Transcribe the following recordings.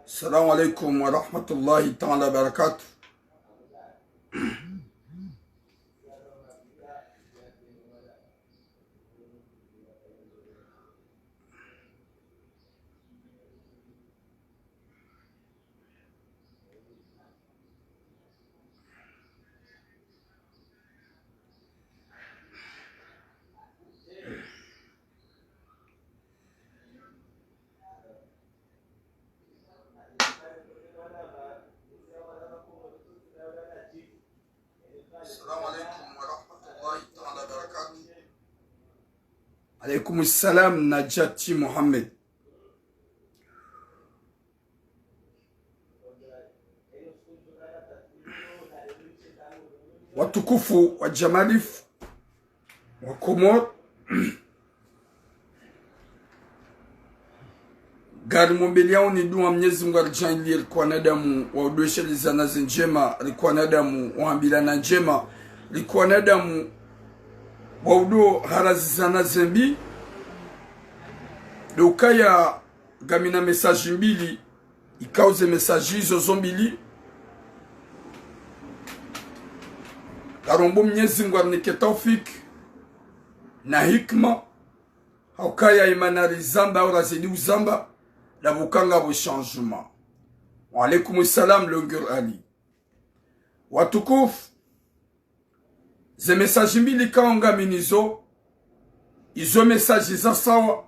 السلام عليكم ورحمة الله تعالى وبركاته. السلام عليكم ورحمة الله تعالى وبركاته. عليكم السلام نجاتي محمد. watukufu wa Jamalif wa Komor, gari mombili yao ni dua Mwenyezi Mungu alijalia alikuwa nadamu waudweshe lizanazi njema, alikuwa nadamu waambilana njema, alikuwa nadamu waudo harazi zanazi mbi. Dokaya gamina mesaji mbili ikauze mesaji hizo zombili. Karombo Mwenyezi Mungu anike taufik na hikma haukaya imanari zamba au razidi uzamba la bukanga bu changement. Wa alaikum salam longur ali. Watukufu, ze mesaji mbili kaonga minizo izo mesaji za sawa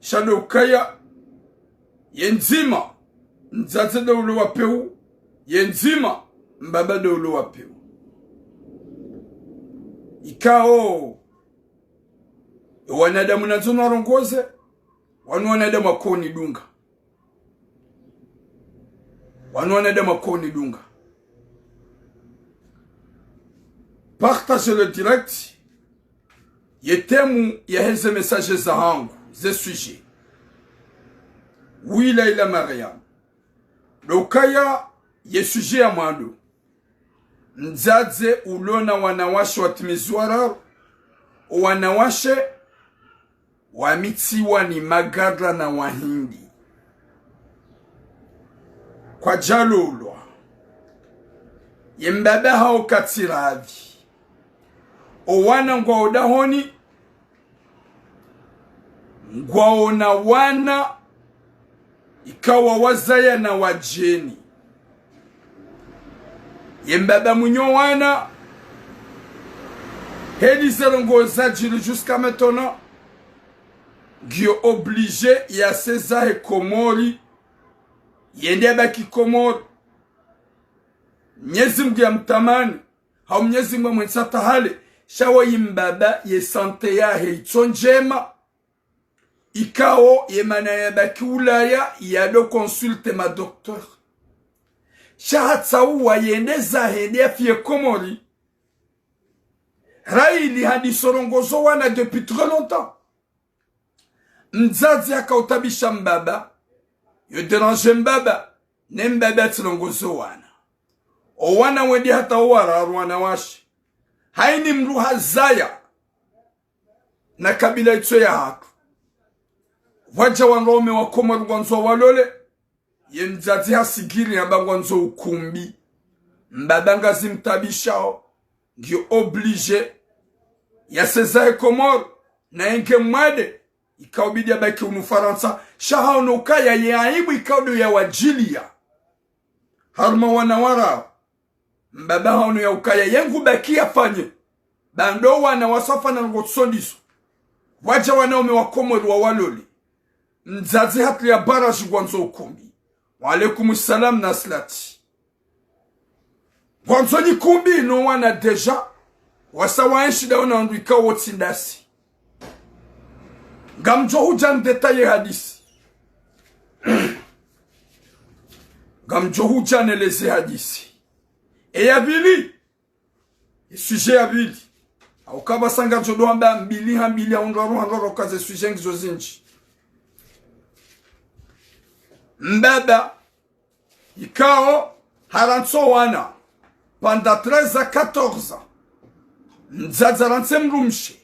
shalo ukaya yenzima nzaze da ulo wapeu yenzima mbaba da ulo wapeu ikao wanadamu nazo narongoze wanu wanadamu akoni dunga partage le direct yetemu ya heze message za hangu ze sujet wila ila Mariam lokaya ye sujet ya mwando nzaze ulona wanawashe watimizwara wanawashe wamitiwa ni magadra na wahindi kwa jalolwa yembaba hao katiravi owana ngwa odahoni ngwa ona wana ikawa wazaya na wajeni yembaba munyo wana hedi zerongo zajiru jusqu'à maintenant gyo obligé ya César et Komori yende baki Komori Mwenyezi Mungu ya mtamani hau Mwenyezi Mungu mwensata hale shawa yimbaba ye sante ya heito njema ikao yemana ya baki ulaya yado consulte ma docteur shahatsa uwa yende zahende ya fie Komori raili hadi sorongozo wana depuis très longtemps mzazi akautabisha mbaba yo dérange mbaba ne mbaba tsilongozo wana owana wedi hata owara wana washi haini mruha zaya na kabila ito ya hatu waja wanrome wa Komori gwanzo walole ye mzazi hasigiri yamba gwanzo ukumbi mbaba ngazi mtabishao ngyo oblige ya César Komori na enke mwade ikaubidi abaki Unufaransa shaha onokaya ye aibu ikaudo ya wajilia harma wanawara mbaba hano ya ukaya yengu baki afanye bando wana wasafa na ngotsondiso waja wanaume wa Komori wa waloli mzazi hatu ya baraji gwanzo ukumbi. Wa alaikum salam naslati gwanzo ni kumbi no wana deja wasawa enshida unaanduika wotsindasi gamjo hujan detaye hadisi gamjo hujan eleze hadisi e ya bili sujet ya bili au kaba sanga jodo hamba mbili hambili ondoro kaze sujet ngizo zinji mbaba ikao haranso wana pendant 13 à 14 ans mzaza ranse mrumshi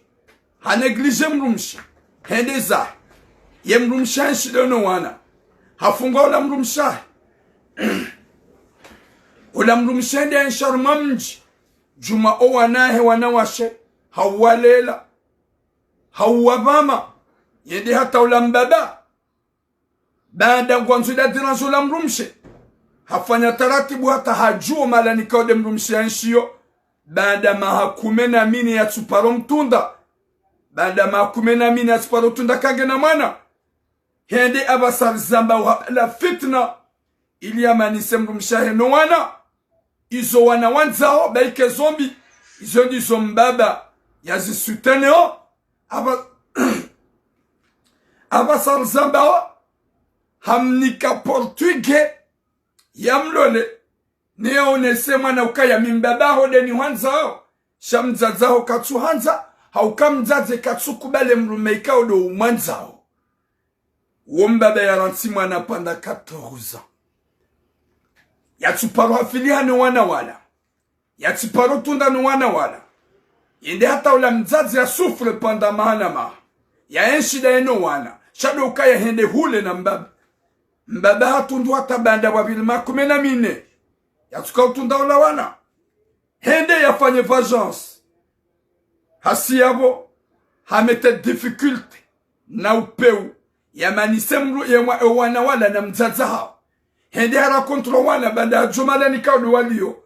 haneglige mrumshi hendeza ye mrumsha shidono wana hafunga ula mrumsha ula mrumsha ndi nsharma mji juma owanahe wanawashe hawalela hawabama yedi hata ula mbaba baada kwanzida diranzo ula mrumshe hafanya taratibu hata hajuo mala nikode mrumsha nshio baada mahakumena mini ya tsuparo mtunda baada mahakumena mini ya tsuparo tunda kage na mwana hende abasar zamba la fitna ili amanise mrumsha heno wana izo wana wanzao baike zombi izo ndizo mbaba yazisuteneo abasar zamba hamnika portuge yamlole neonese mwana ukaya mimbabaho deni wanzao shamzazaho katsu hanza haukamzaze katsu kubale mrumeika odo umwanzao wombaba yaransi mwana panda 14 yatsuparo hafilia ni wana wala yatsuparo tunda ni wana wala yende hata ula mzazi ya sufre panda mahana ya enshida eno wana shado ukaya hende hule na mbaba hatundu hata banda wabili makumena mine yatuka utunda ula wana hende yafanye vengeance hasi yabo hamete difficulty na upeu ya manisemru ya wana wala na mzaza hao hende hara kontro wana banda jumala nikaudu walio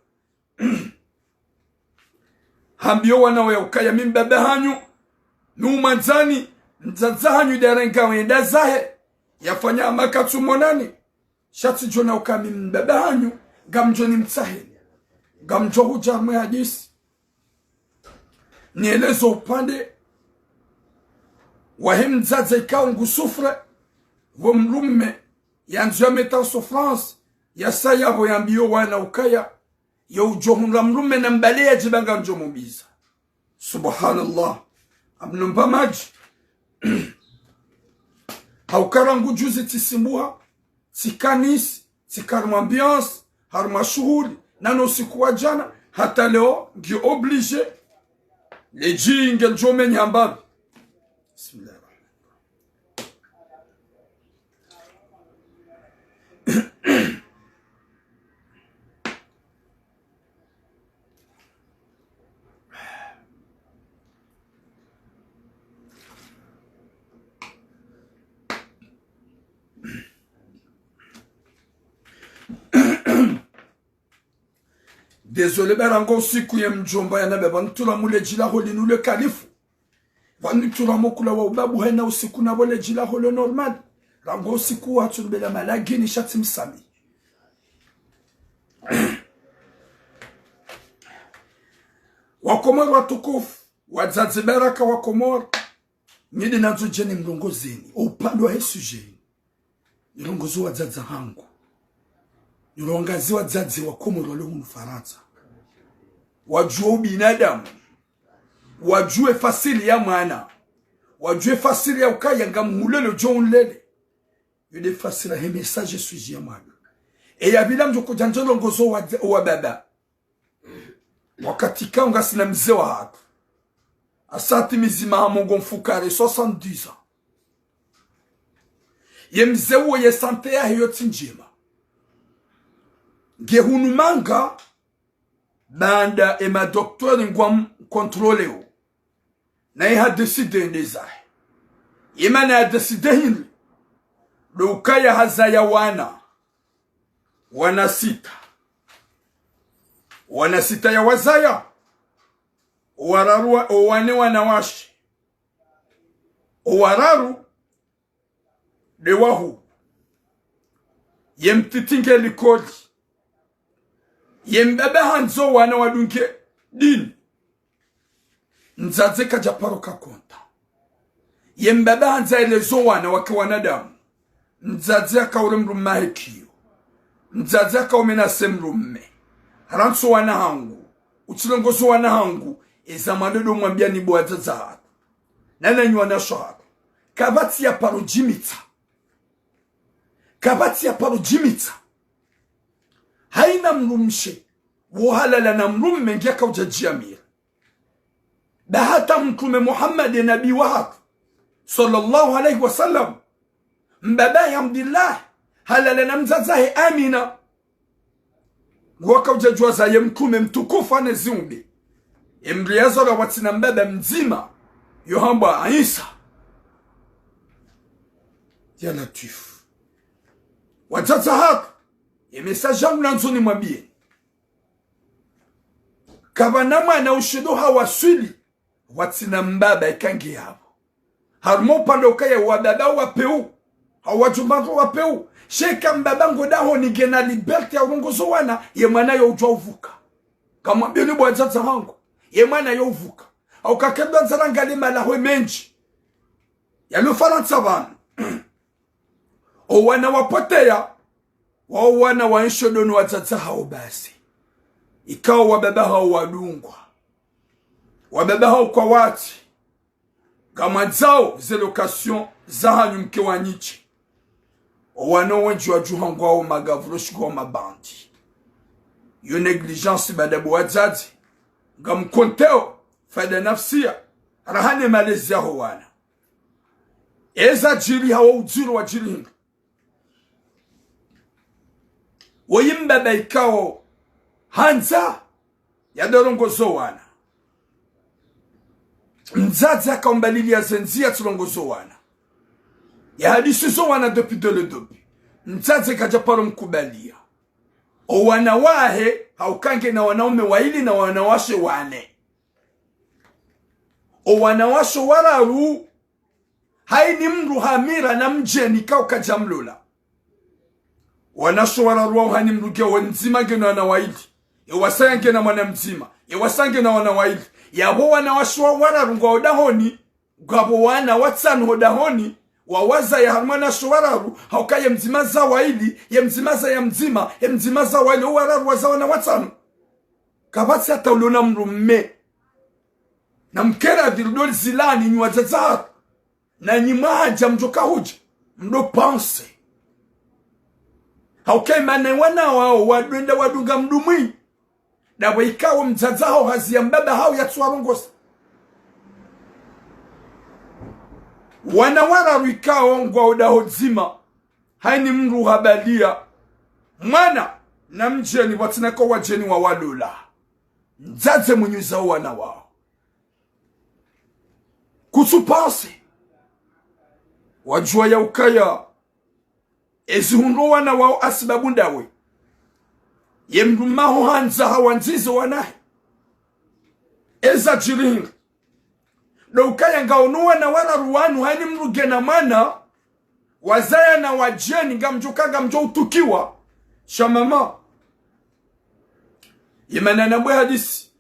hambio wana wa ukaya mimbaba hanyu numanzani mzaza hanyu darenga wenda zahe yafanya amakatsu monani shati jona ukami mbaba hanyu gamjoni mtsaheli gamjo hujarmu ya hadisi nielezo upande wahim mzaza ikawa ngusufre vomlume yanzu meta souffrance ya sayabo yambio wana ukaya ya ujohunla mlume na mbale ya jibanga njomubiza subhanallah abnumba maji haukarangu juzi tisimbuha tikanis tikarmu ambiance harma shuhuli nano sikuwa jana hata leo ngi oblige leji ngel jome nyambabi bismillah Désolé, berango siku ya mjomba ya nabe bantura mule jila holi nule kalifu. Bantura mokula wa ubabu hena usiku na wale jila holi normal. Rango siku watu nubela malagi ni shati msami. Wakomoro watukufu, wazazi baraka wakomoro. Nidi nazo jeni mlongozeni. Upando wa hesu jeni. Nilongozo wazazi hangu. Nilongazi wazazi wakomoro wale Ufaransa. Wajue binadamu. Wajue fasili ya mwana. Wajue fasili ya ukaya ngamulele John lele. Yule fasili ya message suji ya mwana. E ya bila mjoko janjolo ngozo wa baba. Wakati kaunga sina mzee wa hatu. Asati mizima hamongo mfukare 70 ans. Ye mzee uwe ye sante ya hiyo tinjima. Gehunu manga banda ema doktori ngwa kontrole o na iha deside ndeza imana ya deside hili lukaya hazaya wana sita ya wazaya wararua owane wanawashi owararu dewahu yemtitinge likodi yembebe hanzo wana wadunke din nzaze kajaparo kakonta yembebe hanza elezo wana wake wanadamu nzaze akaure mrumme hekio nzaze akaumena semrumme haranso wana hangu uchilongozo wana hangu ezamadodo mwambia ni buwaza za nana nywana shohatu kabati ya paro jimitsa haina mrumshe wohalala na mrumme ngiaka ujajiamira bahata mtume Muhammad nabii wa sallallahu alayhi wasallam mbaba Abdullah halala na mzazahe Amina wakauja zaye mtume mtukufu aneziumbe emriazo la watina mbaba mzima yohamba Isa ya Latif wajaza hapa message yangu nanzoni mwambie kabanama na ushido hawaswili watina mbaba ikangi hapo harmo pando kaya wababa wapeu hawajumbato wapeu sheka mbaba ngodaho ni gena liberty ya urongozo wana ye mwana yo ujwa uvuka kama bini bwajaza hangu ye mwana yo uvuka au kakebwa nzarangale malahwe menji ya lufaransa bana o wana wapotea wa wana wanshodoni wajaza hao basi ikawa wababa hao wadungwa wababa hao kwa wati kama zao ze location za hanyu mke wa nyichi wana wenji wa juhangwa wa magavroshi kwa mabandi yo negligence badabu wazazi nga mkonteo fada nafsia rahane malezi ya wana eza jiri hawa ujiru wa jiri hinga woyimbaba ikao hanza ya dorongozo wana mzazi akaombalili ya zenzia tulongozo wana ya hadisizo wana depuis de le début mzazi kajaparo mkubalia o wana wahe haukange na wanaume waili na wanawashe wane o wanawashe wararu haini mru hamira na mjeni kao kajamlula wanasho wararu hani mruge wanzima gena na waili yawasange na mwana mzima yawasange na wana waili yabo wanawashwa wararu ngo odahoni gabo wana watsanu hodahoni wawaza ya harmana shwararu haukaye mzimaza waili ya mzimaza ya mzima ya mzimaza waili wararu waza wana watsanu kabati hata ulona mrumme na mkera dilidoli zilani nywa zazaru na nyimaja mjoka huja mdo panse haukaye mane wana wao wadwenda wadunga mdumwi na waikawa mzaza hao hazi ya mbaba hao ya tuwarongosa wanawara wikao ngwa odaho zima haini mru habalia mwana na mjeni watinako wajeni wa walula mzaze mwenyuza wana wao kusupase wajua ya ukaya ezihundo wana wao asibabu ndawe ye mdumaho hanza hawanzizo wanahe eza jiringa ukaya ngaonuwa na wana ruwanu haini mruge na mana wazaya na wajeni gamjuka mjo utukiwa shamama yemana nabwe hadisi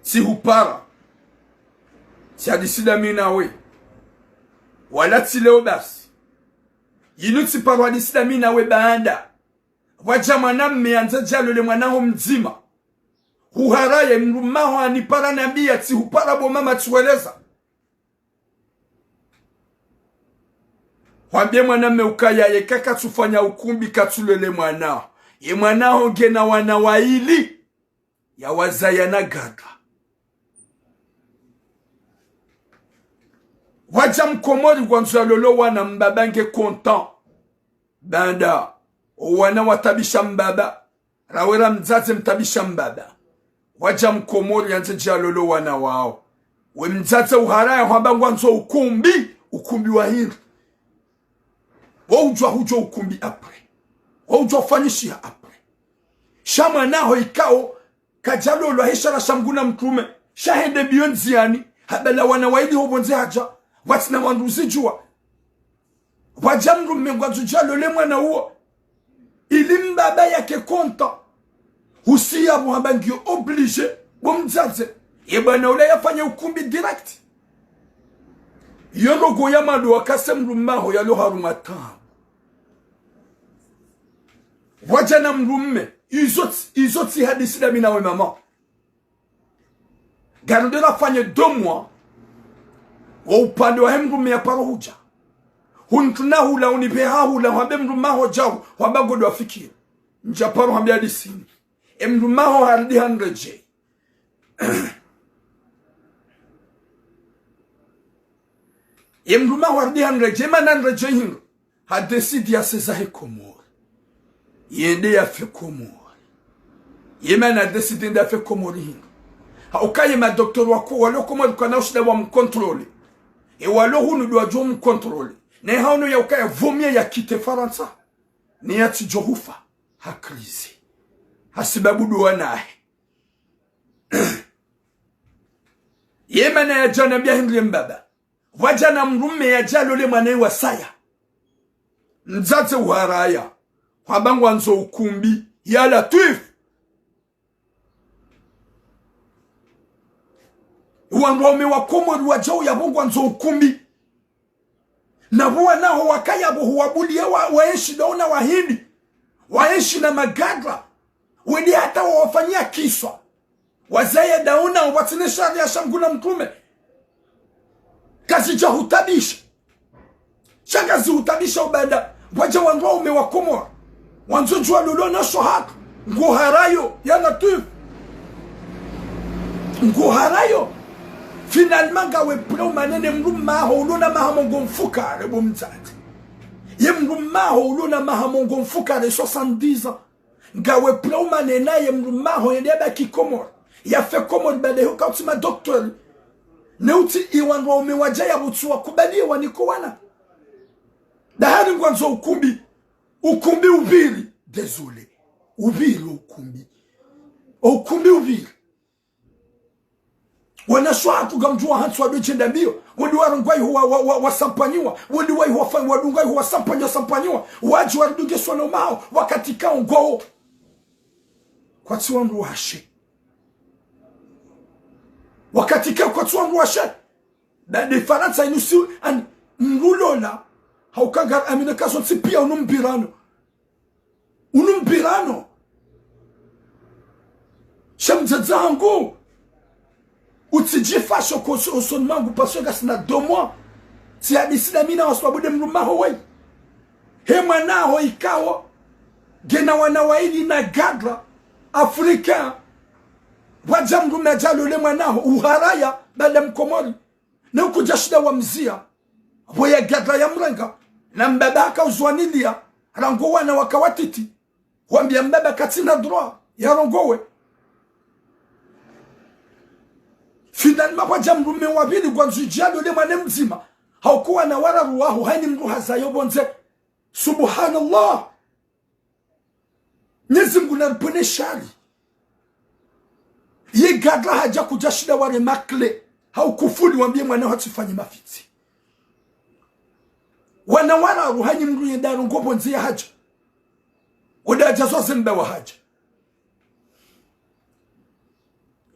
si hupara si hadisi damina we wala tileo basi yinuti paro hadisi damina we baanda waja mwana mmeanza jalo le mwanaho mzima huharaye mrumaho anipara nabia ti hupara bomama tuweleza wambie mwana meukaya ye kaka tufanya ukumbi katulele mwana ye mwanaho ngena wana waili ya wazaya na gaga waja mkomori kwanza lolo wana mbabange kontan banda wana watabisha mbaba rawera mzaze mtabisha mbaba waja mkomori yanze jalolo wana wao we mzaze uharaya hamba ngwanzo ukumbi wa hiri waujwa hujo ukumbi apre waujwa fanyishia apre shama naho ikao kajalolo heshara shamguna mtume shahende bionziani habala wana waidi hobonze haja watina wanduzi jua wajamru mengwazo jalole mwana huo ilimbaba yake konta husia muhabangio oblige bomzaze yebana ule yafanya ukumbi direct yologo yamado wakase mrumaho yalo harumata wajana mrumme izoti hadisi da mina we mama garde la fanya 2 mois wa upande wa mrumme ya parohuja huntuna hula unipeha hula wabe mrumaho jawu wabagodo wafikiri njaparo hambia disini emrumaho hardi 100 je Yemruma wardi hanreje mananreje hinro. Ha desidi ya sezahe Komori. Yende ya fe Komori. Yemana desidi nda fe Komori hinro. Ha ukaye ma doktor wako walo Komori kwa na ushida wa mkontrole. E walo hunu dwa jo mkontrole. Ne hauno ya ukaya vomia ya kite Faransa. Ni ya tijohufa. Ha krizi. Ha sababu duwa nae. Yemana ya jana bia hindri mbaba. Wajana mrume ya jalo le mwane wa saya. Nzate uharaya. Wabangu anzo ukumbi. Ya Latif. Wanrome wa Komori wajao ya bongo anzo ukumbi. Na huwa nao wakaya huwabulia waenshi daona wahindi. Waenshi na magadra. Wedi hata wafanyia kiswa. Wazaya daona watinesha ya shanguna mtume. Kazi ja hutabisha. Shagazi hutabisha ubada. Waja wanrome wa Komori. Wanzo jua lolo na shohaka. Nguharayo ya Latif. Nguharayo. Finalement gawe preu manene mruma holona mahamongo mfuka rebo mtati. Ye mruma holona mahamongo mfuka de 70 ans. Gawe preu manena ye mruma hoyende ba ki Komori. Ya fe Komori bade ho kautima doctor. Neuti iwanwa umewaja ya butuwa kubali waniko wana. Dahari ngwanzo ukumbi. Ukumbi ubiri. Désolé. Ubiri ukumbi. Ukumbi ubiri. Wanashwa tugamjua hantu wadujenda mbio. Wadi warungwai huwa sampanyiwa. Wadi warungwai huwa sampanyiwa. Waji waruduge swana umao. Wakatika ungoo. Kwa tiwa mruwashe. Wakatika kwa tiwa mruwashe. Na de Faransa inusi mrulola. Haukanga amina kaso tipia unumbirano. Unumbirano. Shamzadzangu. Utijifasho kwa usonmangu paswega sina 2 mois. Si hadisina mina waswabude mrumaho wei. Hema nao ikawa. Gena wanawaili na gadra. Afrika. Waja mrume ajalo ule mwanao. Uharaya bada Mkomori. Na ukujashida wa mzia. Waya gadra ya mrenga. Na mbabaka uzwanilia. Rangowa na wakawatiti. Wambia mbaba katina droit. Ya rongowe. Finalement waja mrume wabili kwa nzujalo le mwane mzima. Haukuwa na wara ruwahu haini mruha zayo bonze. Subhanallah. Nyezi Mungu naripone shari. Ye gadla haja kujashida ware makle. Haukufuli wambie mwanao hatifanyi mafiti. Wana wara ruhani mruye daru ngobo nzi ya haja. Wada jazwa zembe wa haja.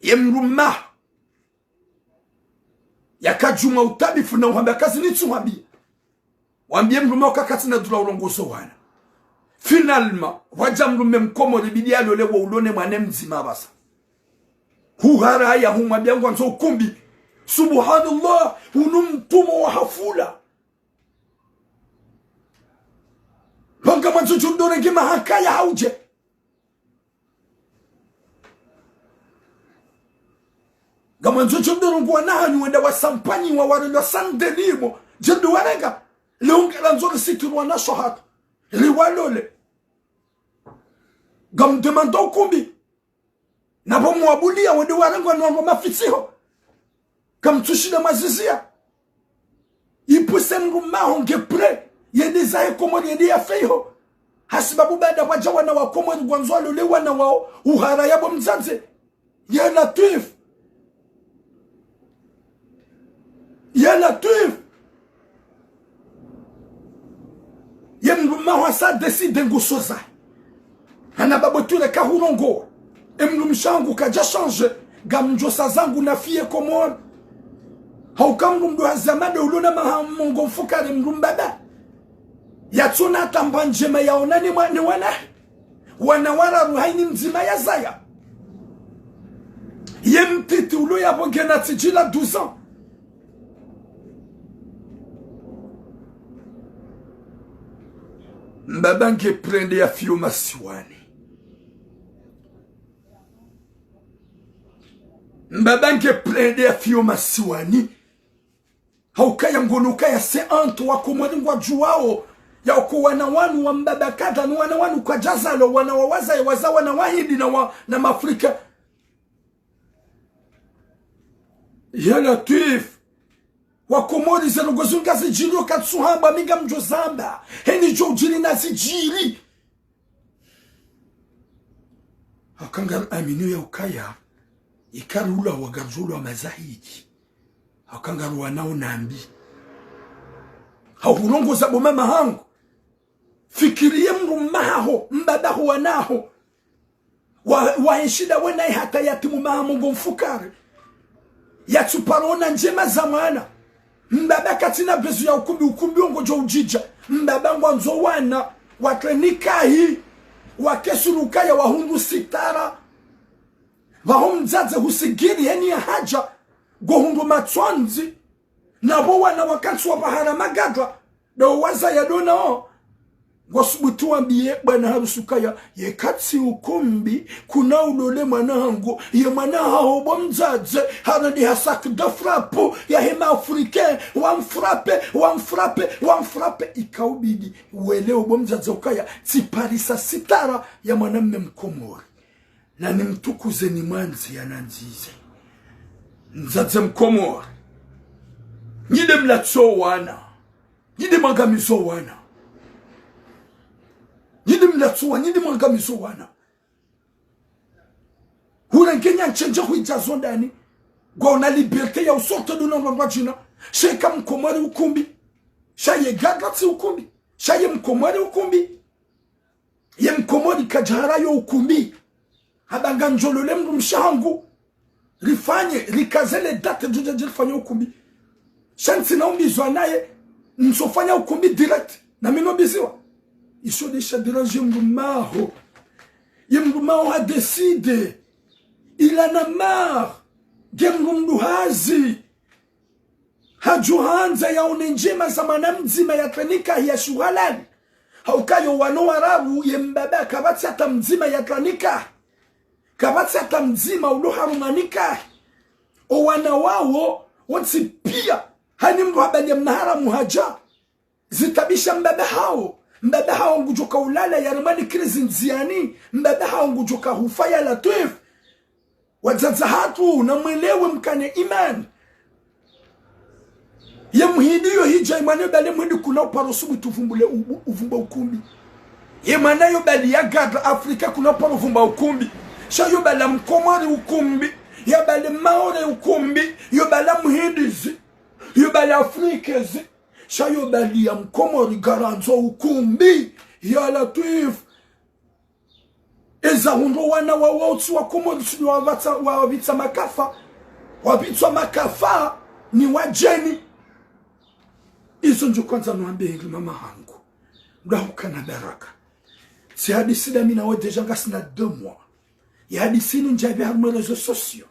Ye mruma. Yakajuma utabifu na uhambia kazi nitu wambia. Wambie mruma wakakati na dula urongoso wana. Finalement, waja mrume Mkomori bidia lole wa ulone mwane mzima basa. Huhara haya humwambia ngwanzo ukumbi. Subhanallah, unumtumo wa hafula. Wanga mwanzo chundore ngema hakaya hauje. Gamanzo chundore ngwa nahani wenda wasampanyi wa warelo sandelimo. Jendu wanenga. Leunga lanzore sikiru wana shohaka. Liwalole. Gamdemanda ukumbi. Nabo mwabulia wende warengwa nwanwa mafitiho. Gamtushida mazizia. Ipuse mrumaho ngepre. Yende zahe Komori yende ya feiho. Hasibabu bada wajawa na wakomori gwanzwalo lewa na wao. Uhara yabo mzanze. Ya Latif. Ya Latif. Ye mrumaho asa deside ngusoza. Hana babotule kahurongo. Mrumshangu kaja change. Gamjosa zangu na fie Komori. Haukamru mdu hazamade ulona mahamongo mfukari mrumbada. Yatuna tambanjema ya onani mwani wanawara ruhaini mzima ya zaya. Ye mtiti ulo ya bongena tijila 12 ans. Mbabange prende ya fiyo masiwani. Mbabange prende ya fiyo masiwani. haukaya ngonuka ya seanto wakomori ngwa juwao ya uko wanawanu wa mbaba kada ni wanawanu kwa jazalo wanawawaza ya waza wanawahidi na mafrika ya Latif wakomori zanogozunga zijiri katsuhamba minga mjozamba heni jo ujiri na zijiri hakangar aminu ya ukaya ikarula wagarzulu wa mazahidi hakangar wanao nambi haurongo zabo mama hangu fikirie mru maho mbadahu wanaho wahenshida wenai hata yatimu maha mungo mfukare yatuparona njema zamana mbaba katina bezu ya ukumbi ongojo ujija mbaba ngwanzo wana watrenikahi wakesurukaya wahundu sitara wahumdzaze husigiri heni ya haja gohundu matwanzi nabo wana wakati wa bahara magadwa do waza ya dona o gosubutu wambiye bwana harusukaya yekatsi ukumbi kuna ulole mwana hangu ye mwana haobo mzaze haradi hasak da frapo ya hema africain wamfrape ikaubidi uwele ubo mzaze ukaya tiparisa sitara ya mwanamme mkomori na ni mtukuze ni mwanzi ya nanzize mzaze mkomori nyide mlatso wana nyide magamizo wana nyide mlatsuwa nyide mwangamizo wana hura nkenya nchenja huijazo ndani kwa una liberte ya usorte duna mwajina sheka mkomari ukumbi shaye gagatsi ukumbi shaye mkomari ukumbi ye mkomari kajara yo ukumbi habanga njolole mdu mshangu rifanye rikazele date juja jirifanye ukumbi shansi na umbizwa naye nsofanya ukumbi direct na mino biziwa iso desha déranger mrumaho ye mrumaho a décidé il en a marre gemrumdu hazi hajuhanza ya unenjema za manamzima ya tranika ya shuhalani haukayo wano warabu ye mbaba kabati hata mzima ya tranika kabati hata mzima uloharumanika o wana wao wansi pia hani mru habanya mnahara muhaja zitabisha mbaba hao ngujoka ulala ya ramani krizi nziani mbaba hao ngujoka hufaya Latif wazaza hatu na mwelewe mkane imani ya mhidiyo hija imani bale mwindi kuna uparosubu tuvumbule uvumba ukumbi ya manayo bali ya gadra Afrika kuna uparo uvumba ukumbi shayo bala mkomori ukumbi ya bale maore ukumbi ya bala mhidizi ya bala Afrikezi shayo bali ya mkomori garanzo ukumbi ya Latif eza hundo wana wawauti wa komori sudi wabitsa makafa wabitsa makafa ni wajeni izo njo kwanza nuambia hili mama hangu mdahuka na baraka si hadisi dami na wade janga sina 2 mois ya hadisi inu njabe harmo rezo sosio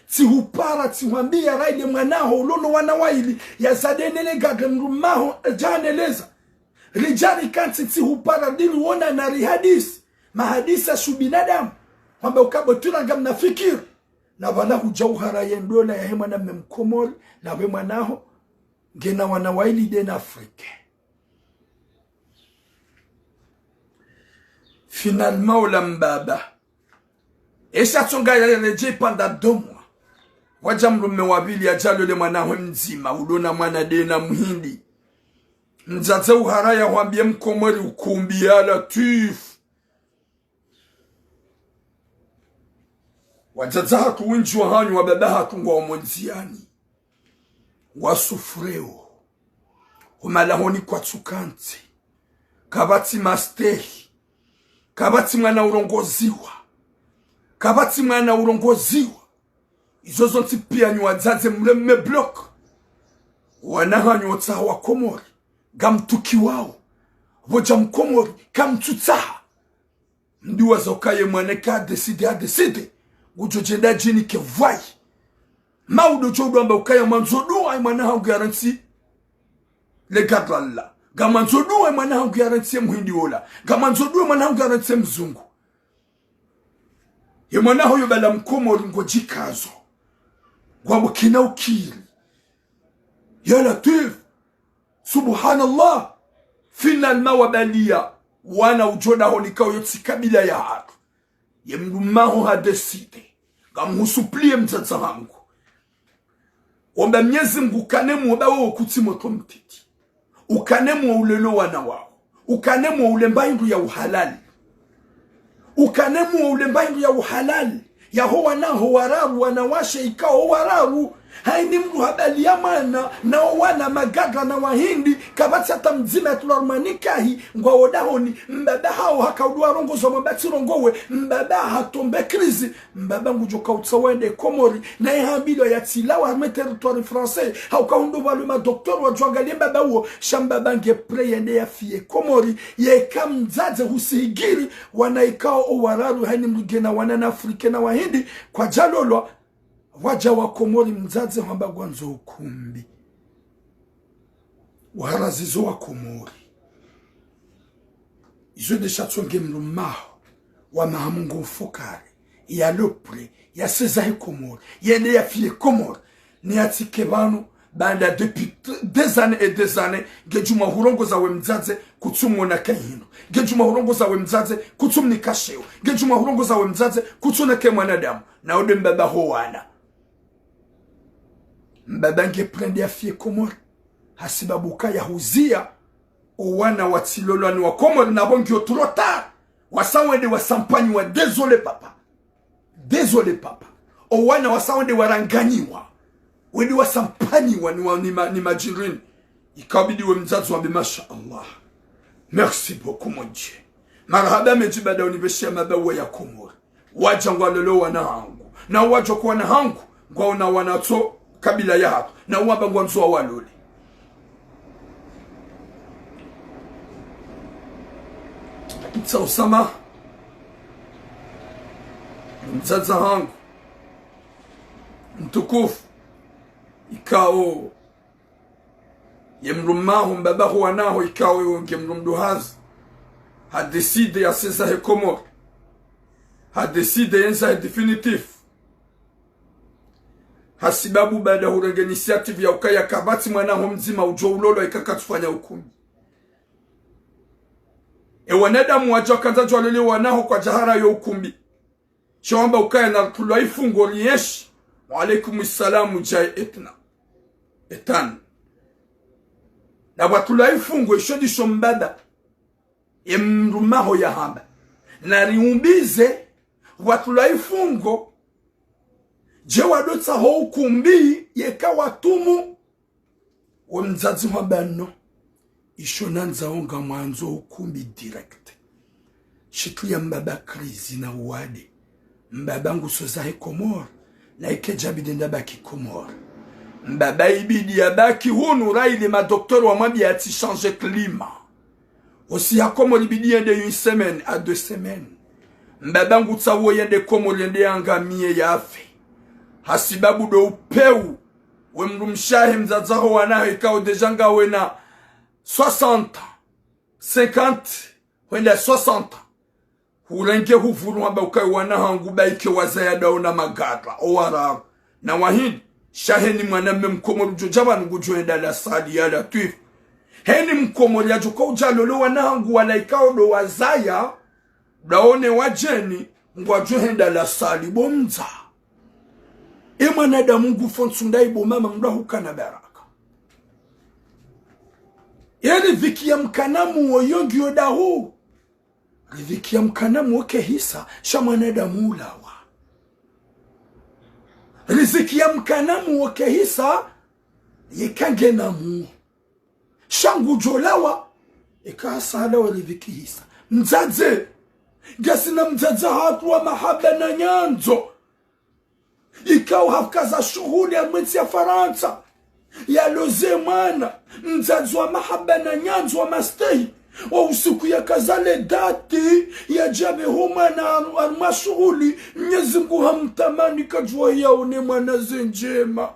si hupara si huambia raide mwanaho ulono wanawaili ya zadenele gade mrumaho janeleza rijari kanti si hupara dili wona na rihadisi mahadisa shubinadamu kwamba ukabotuna ngamna fikiri na wala hujauhara yendola ya hema na memkomori na we mwanaho ngena wanawaili den Afrique. Finalement ulambaba esha tsonga ya reje pendant 2 mois wajamrume wabili ajalo le mwanaho mzima udona mwana dena mhindi mzaze uharaya wambie mkomori ukumbi ya Latif wajaza hatu winchi wa hanyu wa baba hatu ngwa omonziani wasufureo humalahoni kwa tsukanti kabati mastehi kabati mwana urongoziwa izo zonti pia nyuwazaze mreme blok wanahanyu otaha wa komori gamtuki wao voja mkomori kamtutaha ndiwa zokaye mwaneka adeside ujojenda jini kevwai maudo chodo amba ukaya manzodo ay mwana hangu garanti le gadalla gamanzodo ay mwana hangu garanti mhindi ola gamanzodo mwana hangu garanti mzungu ye mwana hoyo bala mkomori ngojikazo kwa mukina ukiri ya Latif, subhanallah, finalement wabalia wana ujoda holikao yotsi kabila ya hatu ye mlumaho hadeside gamusuplie mzaza hangu omba Mwenyezi Mungu kanemu oba wo kuti moto mtiti ukanemu ulelo wana wao ukanemu ulembaindu ya uhalali ukanemu ulembaindu ya uhalali ya ho wana ho wararu wanawashe ikao wararu haini mdu habali ya mana na wana magaga na wahindi kabati hata mzima tularmanikahi ngwa odahoni mbaba hao hakaudua rongo za mabati rongowe mbaba hatombe krizi mbaba ngujoka utsawende Komori na ihambilo ya tilawa hame territoire français haukaundu waluma doktor wa juangalie mbaba uo shambaba nge preyende ya fie Komori ye kamzaze husihigiri wanaikao o wararu haini mdugena wana Afrika na wahindi kwa jalolwa waja wa Komori mzaze hamba gwanzo ukumbi waharazizo wa Komori izo de chatsonge mlumaho wa mahamungu ufokari ya lopre ya sezahi Komori yende ya fie Komori ni atike banu banda depuis des années gejuma hurongo za we mzaze kutumu na kahino gejuma hurongo za we mzaze kutumu ni kasheo gejuma hurongo za we mzaze kutuna ke mwanadamu na ode mbaba ho wana mbaba nge prende ya fie Komori hasibabuka ya huzia owana watilolo ni wa Komori na bongi otulota wasawende wasampanyi wa désolé papa owana wasawende waranganyiwa wedi wasampanyiwa ni majirini ikabidi we mzazi wa masha Allah merci beaucoup mon Dieu marhaba mejibada unibeshia mabawa ya Komori waja ngwalolo wana hangu na waja kwa na hangu ngwa wanato kabila ya hapo na waba ngwanzo wa walole Itsa Osama mzaza hangu mtukufu ikao yemrumahu mbabahu wanaho ikao yemrumduhazi hadeside ya sesa he Komori hadeside yenza he definitif hasibabu baada hurenge initiative ya ukaya kabati mwanaho mzima ujo ulolo ikakatufanya ukumi wanadamu wajo kanzajo walele wanaho kwa jahara ya ukumbi shawamba ukaya na tulaifungo liyeshi wa alaikumusalamu jai etan na watulaifungo ishodi shombada mrumaho ya hamba na riumbize watulaifungo je wadotsa ho ukumbi yeka watumu wamzazi mabano ishonanza onga mwanzo ukumbi direct shitu ya mbaba krizi na uwade mbaba ngusoza he Komori na ikejabide ndabaki Komori mbaba ibidi ya baki hunu raili madoktori wa mabi ya ti change klima osi ya Komori ibidi yende une semaine à 2 semaines mbaba ngutsawo yende Komori yende yangamie ya afe hasibabu do upeu we mrumshahe mzazaho wanaho ikao dejanga wena 60 50 wenda 60 urenge huvuru hamba ukai wanahangu baike wazayada ona magata owara na wahindi shaheni mwaname Mkomori jojabanu gujoenda la sadi ya Latif heni Mkomori ajuka ujalolo wanahangu walaikao do wazaya daone wajeni ngwajoenda la sali bomza mwanadamu Mungu fonsundai bo mama mdahuka na baraka riziki ya mkanamu oyongi odahu riziki ya mkanamu oke hisa sha mwanadamu ulawa riziki ya mkanamu oke hisa yekange namu shangu jolawa ikasala wa riziki hisa mzaze gasina mzaze hatu wa mahaba na nyanzo ikao hafkaza shughuli ya mwezi ya Faransa ya loze mwana mzazi wa mahaba na nyanzo wa mastehi wa usiku ya kazale dati ya jabe huma na armashughuli Mwenyezi Mungu hamtamani kajua yaone mwana zenjema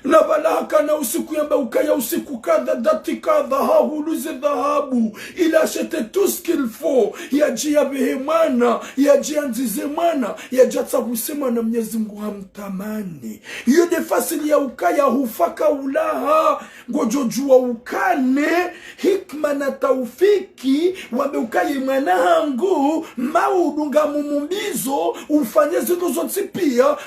na balaka na usiku yamba ukaya usiku kadha dati kadha hahuluze dhahabu il achete tout ce qu'il faut yajia behemana yajia nzizemana yajia tsabusemana Mwenyezi Mungu hamtamani hiyo defasili ya ukaya hufaka ulaha ngojojua ukane hikma na taufiki wabe ukaye mwana hangu maudunga mumumbizo ufanye zizo zote pia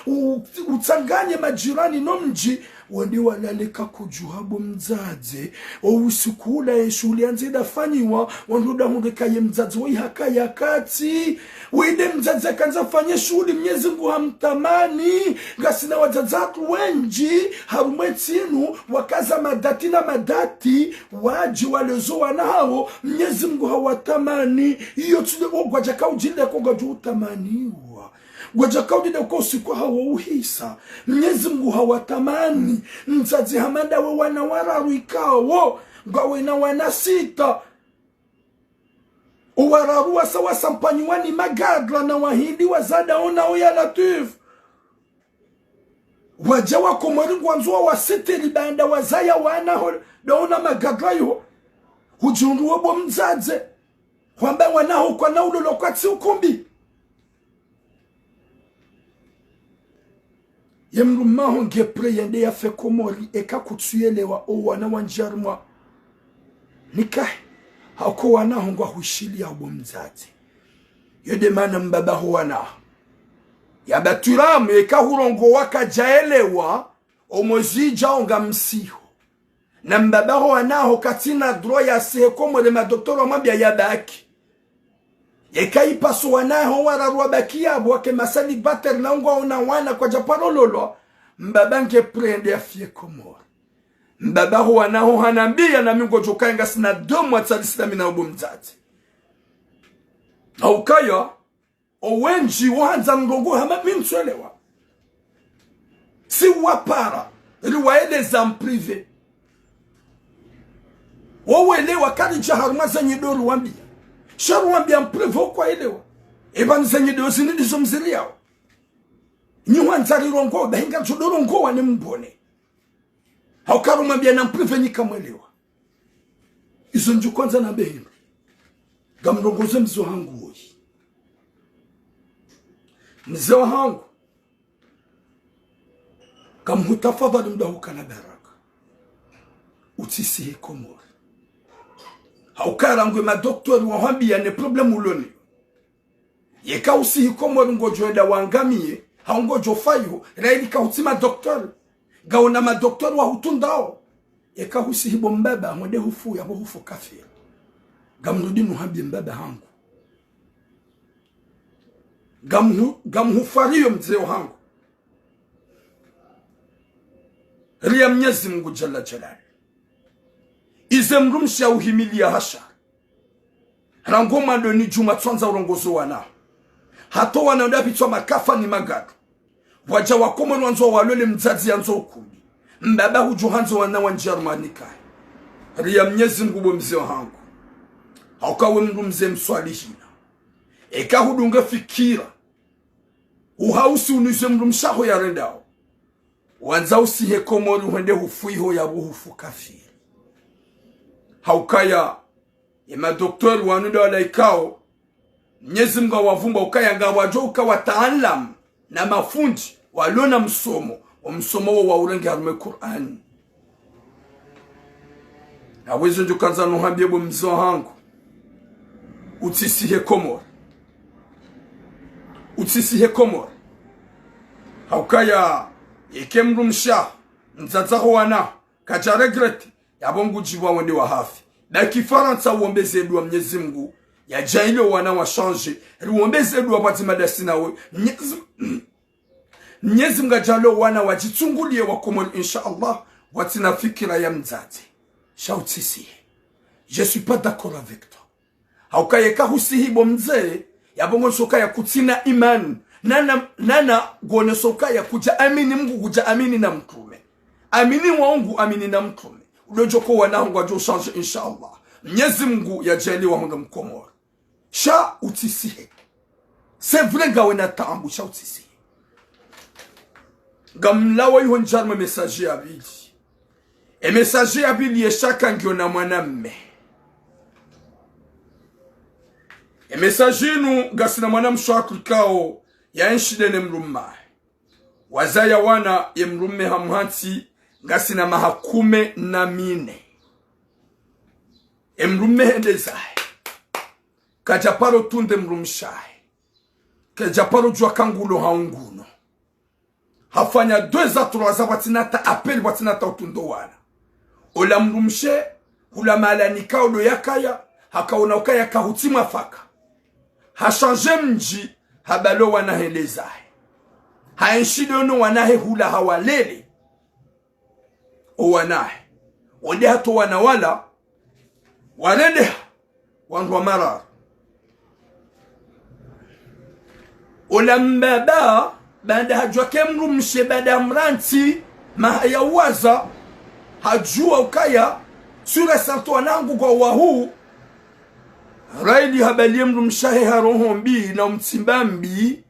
utanganye majirani no mji wandi walaleka kujuhabo mzaze usikula eshuli anzida fanyiwa wanduda hundekaye mzaze wihaka yakati wende mzaze kanza fanye shuli Mwenyezi Mungu hamtamani gasina wazazatu wenji harumwetinu wakaza madati na madati waji walezo wanao Mwenyezi Mungu hawatamani iyo tule ogwajaka ujinde kogaju utamaniwa gwajakaudide kwa usiku hawa uhisa Mwenyezi Mungu hawatamani mzazi hamada we wana wararu ikawo gawe na wana sita uwararu wasa wasampanyiwani magadla na wahindi wazada ona oya latif wajawa komori ngwanzuwa wasiteli banda wazaya wana daona magadla yo hujundu wabo mzaze kwamba wanaho kwa na ulolo kwa tsi ukumbi yemrumaho ngepre yende ya fe komori eka kutuyelewa o wana wanjarmwa nika hako wanaho ngwa hushili ya ubo mzazi yode mana mbaba ho wana yabaturamu eka hurongo waka jaelewa omozija onga msiho na mbaba ho wanaho katina dro ya sehe komori madoktoro mabia yabaki eka ipaso wanaho wararwa baki yabo wake masali bater na ungo ona wana kwa japarololo mbaba nke prende ya fie komori mbaba ho wanaho hanambia na mingo jokainga sina domu watsalisi na mina ubu mzazi haukaya owenji wahanza ngongo hama mintuelewa si wapara riwaeleza mprive wawelewa kari jaharuma zenye doru wambia sharu wambia mprive kwa elewa eba zenye doru zinidizo mzili yao nyuanzari rongo bahinga jodoro ngo wane mbone haukaru mwambia na mprive nika mwelewa izo nju kwanza na behinu gamrongoze mzo hangu woi mzee wangu kamhutafadhali mdahuka na baraka utisihe komori haukarangwe madoktori wahambia ne problemu uloni yeka usihi komori ngojoenda wangamie haungojo fayo raidi kautima doktori gaona madoktori wahutundao yeka usihi bombaba mwede hufu ya hufu kafir gamrudinu hambi mbaba hangu gamhufariyo mzee wangu ria Mwenyezi Mungu jalla jalali ize mrumsha uhimilia hasha rangoma ndo ni juma twanza urongozo wana hato wana ndapitwa makafa ni magadu waja wakomo nwanzo walole mzazi yanzo ukumi mbaba hujuhanzo wana wanjarmani kai ria Mwenyezi Mungu mzee wangu haukawe mrumze mswalihina eka hudunga fikira uhausi unize mrumshaho ya rendao wanza usihe komori uende hufuiho ya buhufu kafiri haukaya ima doktori wanuda wala ikao Mwenyezi Mungu wavumba ukaya nga wajo ukawa taalam na mafundi walona msomo msomo wa urenge harume Qur'an na wezo njukanza nuhambie bo mzo hangu utisihe komori utisihe komori haukaya ikemrumsha nzazaho wana kaja regreti yabongu jiwa wende wa hafi na kifaransa uombeze edu wa Mwenyezi Mungu ya jailo wana wa change uombeze edu wa pati madasina we Mwenyezi Mungu jalo wana wajitungulie wa komori inshallah watina fikira ya mzazi shautisihe je suis pas d'accord avec toi haukaya kahusihi bo mzee yabongo soka ya kutina imani nana gone soka ya kuja amini Mungu kuja amini na mtume amini wangu amini na mtume udojoko wanangu ajo change inshallah Mwenyezi Mungu yajaliwa mwanga mkomori sha utisihe c'est vrai gawe na tambu sha utisihe gamlawa yuho njarme messager abili. E messager abili ye shaka ngyo na mwanamme. E messager nu gasina mwanam shaklikao ya enshide ne mrumma. Wazaya wana ye mrumme hamhansi gasina mahakume na mine. E mrumme hendezae. Kajaparo tunde mrumshae. Kajaparo jua kangulo haunguno. Hafanya 2 a 3 ans watinata apel watinata utundo wana. Ola mrumshe hula malanika olo yakaya hakaona ukaya kahutima faka. Ha change mji habalo wana helezae. Ha enshidono wanahe hula hawalele. O wanahe. Wade hato wanawala. Wanende wanwa marar. Ola mbaba banda hajua kemrumshe banda mranti mahaya waza hajua ukaya sura santo wanangu kwa wahu raili habali mrumshahe harohombi na mtimbambi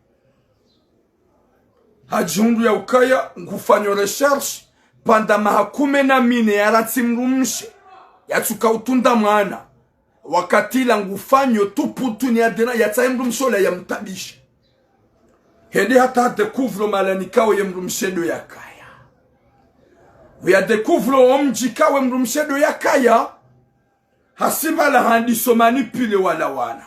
hajundu ya ukaya ngufanyo recherche panda mahakume na mine ya rati mrumshe ya tuka utunda mwana wakati la ngufanyo tuputu ni adena ya tae mrumshola ya mtabisha. Hende hata découvre malanikao ye mrumshedo ya kaya. Vya découvre omji kawe mrumshedo ya kaya. Hasiba la handiso manipule wala wana.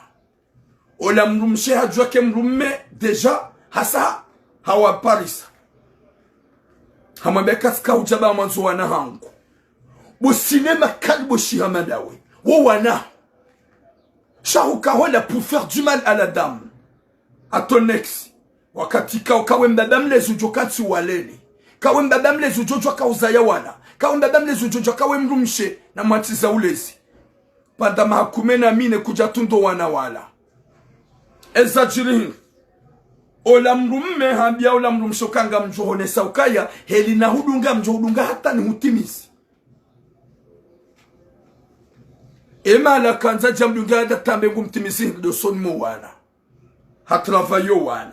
Ola mrumshe hajua ke mrumme deja hasa hawa parisa. Hamambe katika ujaba mwanzo wana hangu. Bo sinema kalbo shihamadawe. Wo wana. Shahuka hola pour faire du mal à la dame. À ton ex. Wakati kawe mbadam lezu jokati walele. Kawe mbadam lezu jojo kauzaya wana. Kawe mbadam lezu jojo kawe mrumshe na matiza ulezi. Panda mahakume na mine kujatundo wana wala. Ezajiri. Ola mrumme hambia ola mrumsho kanga mjohone saukaya. Heli na hudunga mjohudunga hata ni hutimisi. Ema la kanza jamdunga hata tambengu mtimisi do sonmo wana. Hatravayo wana.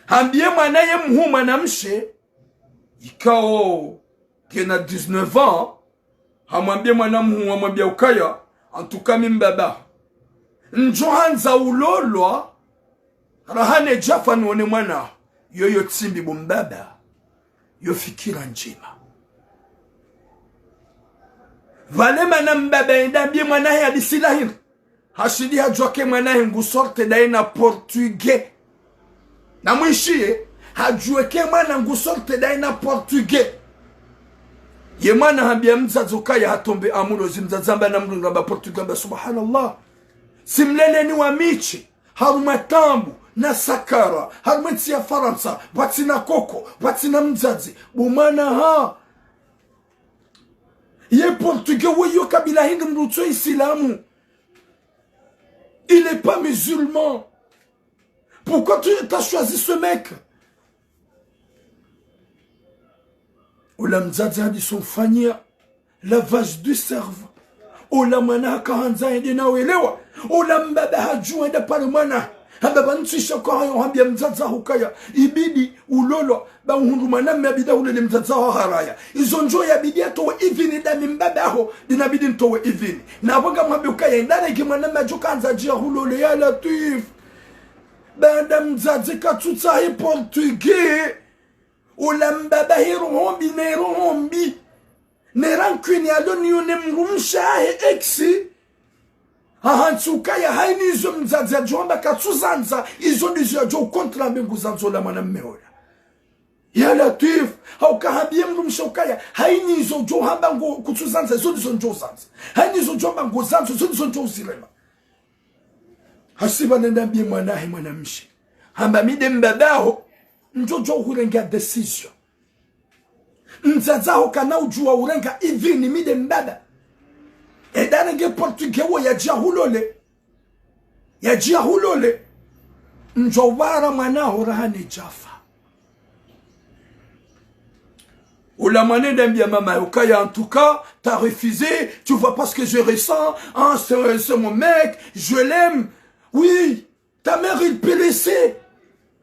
Hambie mwanaye mhu mwanamshe ikao kena 19 ans hamwambie mwanamu hamwambia ukaya antukami mbaba njohanza ulolwa rahane jafa nuone mwana yoyo tsimbi bombaba yofikira njema vale mana mbaba endambie mwanaye adisilahir hashidi hajwake mwanaye ngusorte daina portugais na mwishie hajueke mwana ngusorte daina portugais ye mwana hambia mzazo kaya hatombe amulo zimzazamba na mrungamba portugais subhanallah simlele ni wa michi harumatambu na sakara harumeti ya faransa batina koko batina mzazi bumana ha ye portugais weyo kabila hindi mruto isilamu il est pas musulman. Pourquoi tu as choisi ce mec? Ola mzazi hadi somfanyia lavage du cerveau. Ola mwana hakaanza ende na uelewa. Ola mbaba hajua enda pale mwana. Hambaba ntisha kwa hayo hambia mzazi hukaya. Ibidi ulolo ba uhundu mwaname abida ulele mzazi haraya. Izo njo ya bidi atowe ivini dami mbaba ho. Dinabidi ntowe ivini. Na wanga mwabe ukaya indane ki mwaname ajuka anza jia hulole ya latif. Banda mzazi katutsa hi portugais. Ola mbaba hiro hombi nero hombi. Nerankweni aloni yone mrumsha he exi. Hahansuka ya haini izo mzazi ya juhamba katuzanza. Izo nizo ya juhu kontra mbengu zanzo la mana mmeola. Ya latif. Hauka habie mrumsha ukaya. Haini izo juhamba kutuzanza. Izo nizo njo zanza. Haini izo juhamba ngo zanzo. Izo nizo njo zilema. Hasiba nenda mbie mwanahe mwanamshi. Hamba mide mbadao. Njojo hurenga decision. Nzazaho kana ujua urenga ivini mide mbada. Edanenge portugais wo yajia hulole. Yajia hulole. Njowara mwanaho rahane jafa. Oula manenda mbia mama ukaya en tout cas, t'as refusé, tu vois pas ce que je ressens, hein, c'est mon mec, je l'aime. Oui, ta mère il peut laisser.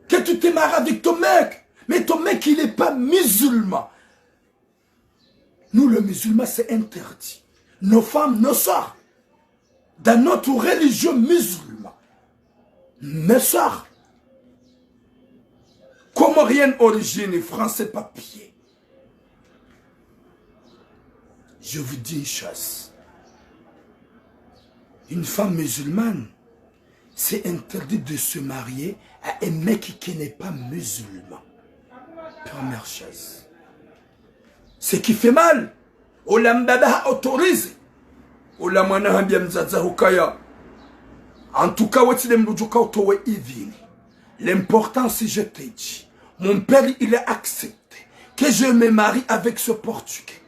Que tu t'es marié avec ton mec. Mais ton mec, il n'est pas musulman. Nous, le musulman, c'est interdit. Nos femmes, nos soeurs, dans notre religion musulmane, mes soeurs, comorienne origine, français papier. Je vous dis une chose. Une femme musulmane, c'est interdit de se marier à un mec qui n'est pas musulman. Première chose. Ce qui fait mal, Olambaba autorise. Olamana hambia mzaza hukaya. En tout cas, l'important, si je te dis, mon père, il a accepté que je me marie avec ce Portugais.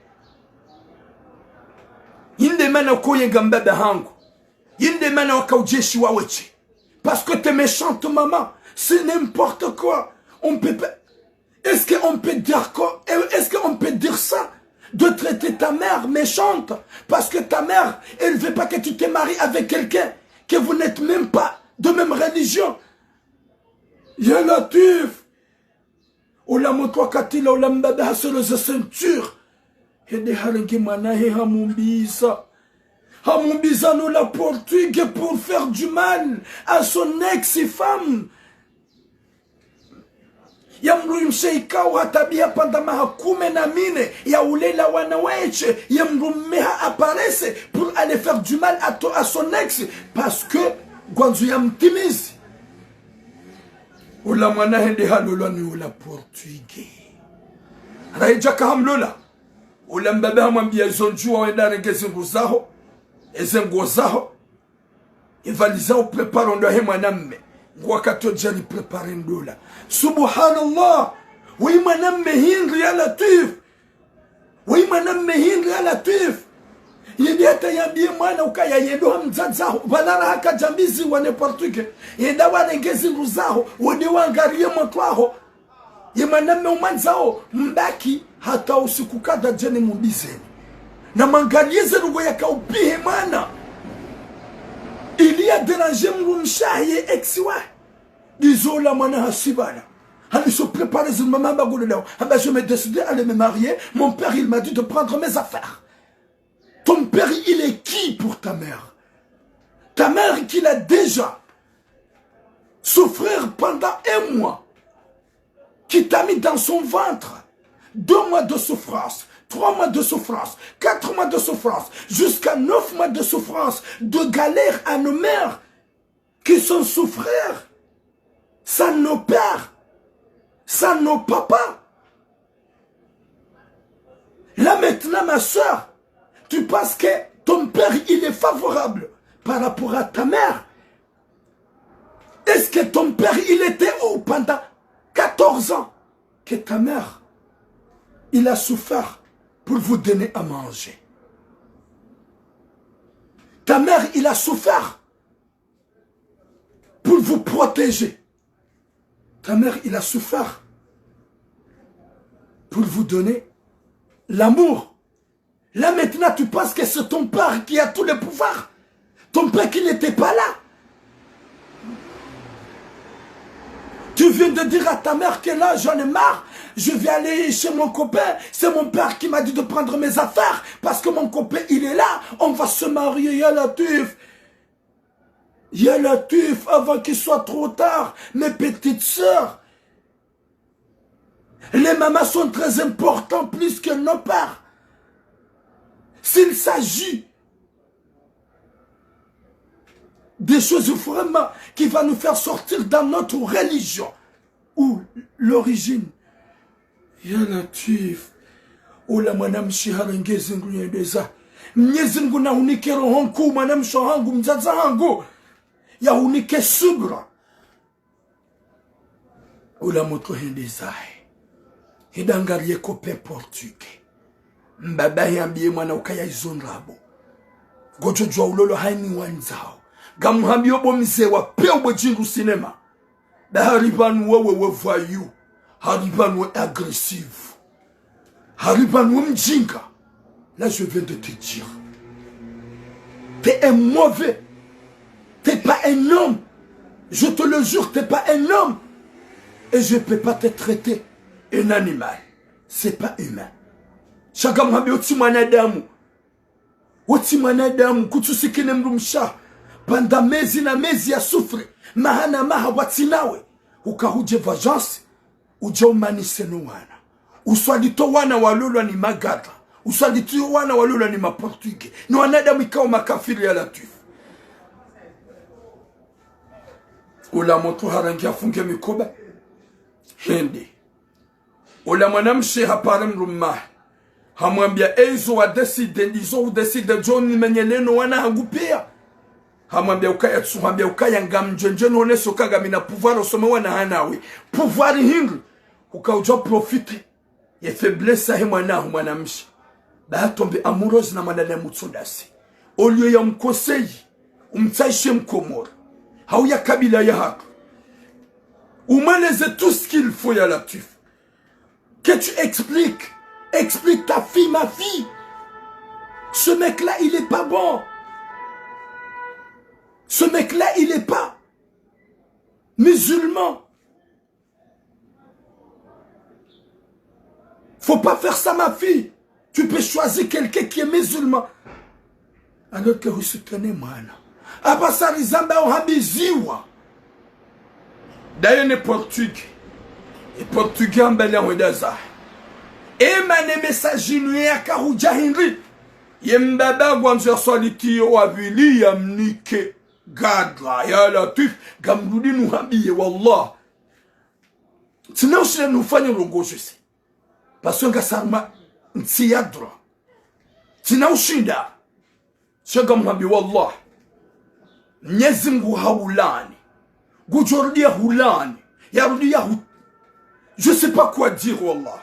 Parce que tu es méchante, maman. C'est n'importe quoi. On peut pas... Est-ce qu'on peut dire quoi? Est-ce qu'on peut dire ça? De traiter ta mère méchante? Parce que ta mère, elle ne veut pas que tu te maries avec quelqu'un que vous n'êtes même pas de même religion. Ya Latif. Ola motwa katila ola mbaba hasolo za ceinture. Hede harengi manahe hamumbisa. Hamumbisa nous la Portugais pour faire du mal à son ex-femme. Ya mruim sheika wa tabia pandama hakume na mine ya ulela wanaweche ya mrumeha apparaisse pour aller faire du mal à son ex parce que gwanzu ya mtimizi ula mwana hende halola ni ula Portugais raija kahamlola ula mbabe hamwambia zonjua wenda rengezi nguzaho eze ngozaho ivalizao preparo ndo he mwanamme wakati ojani prepare ndola subhanallah oui mwanamme hindri ya Latif oui mwanamme hindri ya Latif yedi hata yambie mwana ukaya yedo hamzazaho balara haka jambizi wane Portugais yeda warengezi nguzaho wode wangarie motwaho ye mwanamme umanzao mbaki hata usiku kada jeni mumbizeni na mangalieze rugo yaka upihe mwana. Il y a dérangé Mrumshaye ex-wa. Disons la mana hasibala. Allez se préparer, je me décidé à aller me marier. Mon père, il m'a dit de prendre mes affaires. Ton père, il est qui pour ta mère? Ta mère qui l'a déjà souffrir pendant 1 mois. Qui t'a mis dans son ventre. 2 mois de souffrance. 3 mois de souffrance, 4 mois de souffrance, jusqu'à 9 mois de souffrance, de galère à nos mères qui sont souffrir, sans nos pères, sans nos papas. Là maintenant, ma soeur, tu penses que ton père, il est favorable par rapport à ta mère. Est-ce que ton père, il était où pendant 14 ans que ta mère, il a souffert pour vous donner à manger? Ta mère, il a souffert pour vous protéger. Ta mère, il a souffert pour vous donner l'amour. Là maintenant, tu penses que c'est ton père qui a tous les pouvoirs. Ton père qui n'était pas là. Tu viens de dire à ta mère que là, j'en ai marre. Je vais aller chez mon copain. C'est mon père qui m'a dit de prendre mes affaires. Parce que mon copain, il est là. On va se marier. Ya Latif. Ya Latif, avant qu'il soit trop tard. Mes petites sœurs. Les mamans sont très importantes plus que nos pères. S'il s'agit des choses vraiment qui vont nous faire sortir dans notre religion ou l'origine. Ya Latif. Ola mwanam shiharengezi ngu yendeza. Mnyezi ngu na unike rohonku mwanam shohangu mzaza hangu. Ya unike subra. Ola moto hendeza. Hidangarie kope Portugais. Mbaba yambie mwana ukaya izonrabo. Gojo jwa ulolo haini wanzao. Gamuhambi obo mzewa pe obo jingu cinema. Da haribanu wewe voyou. Haribanu we agressif. Haribanu we mjinga. Là je viens de te dire. T'es un mauvais. T'es pas un homme. Je te le jure, t'es pas un homme. Et je ne peux pas te traiter un animal. C'est pas humain. Chaka mwabe oti mwanadamu. Oti mwanadamu kutusikine mrumsha. Panda mezi na mezi ya sufre. Mahana maha watinawe. Ukahuje vajansi. Uja umanise no wana. Uswalito wana walulwa ni magada. Uswalito wana walulwa ni maportuge. Ni wanadamu ikawa makafiri ya latifu. Ula moto harangi afunge mikoba. Hindi. Ula mwanamshi hapare mrumma. Hamwambia ezo wa deside. Izo u deside John menyeleno wana hangupia. Hamwambia ukaya tsu. Hamwambia ukaya ngamjenjeno oneso kaga mina pouvoir osome wana hanawe. Pouvoir hingri. Ukauja profite. Ye faiblesse he mwanamshi. Ba tombe amoureuse na mwanadamu tsodasi. Olio ya mkoseyi. Umtaishe mkomora. Hauya kabila ya hatu. Umaneze tout ce qu'il faut ya latif. Que tu expliques. Explique ta fille, ma fille. Ce mec-là, il est pas bon. Ce mec-là, il est pas musulman. Faut pas faire ça, ma fille. Tu peux choisir quelqu'un qui est musulman. Alors que vous soutenez moi. Abasari zamba ohabiziwa. D'ailleurs, les Portugais. Les Portugais en bel wedaza. Et mane message nué à Karouja Henry. Yembaba gwanzo soliti yo avili yamnike. Gadla ya latif. Gamdudi nuhabiye wallah. Tina usile nufanya rogoje si. Parce que sarma nsiyadra. Tina ushinda. Shagam habi wallah. Nyezimgu haulani. Gujorudia hulani. Yarudia hu. Je sais pas quoi dire, wallah.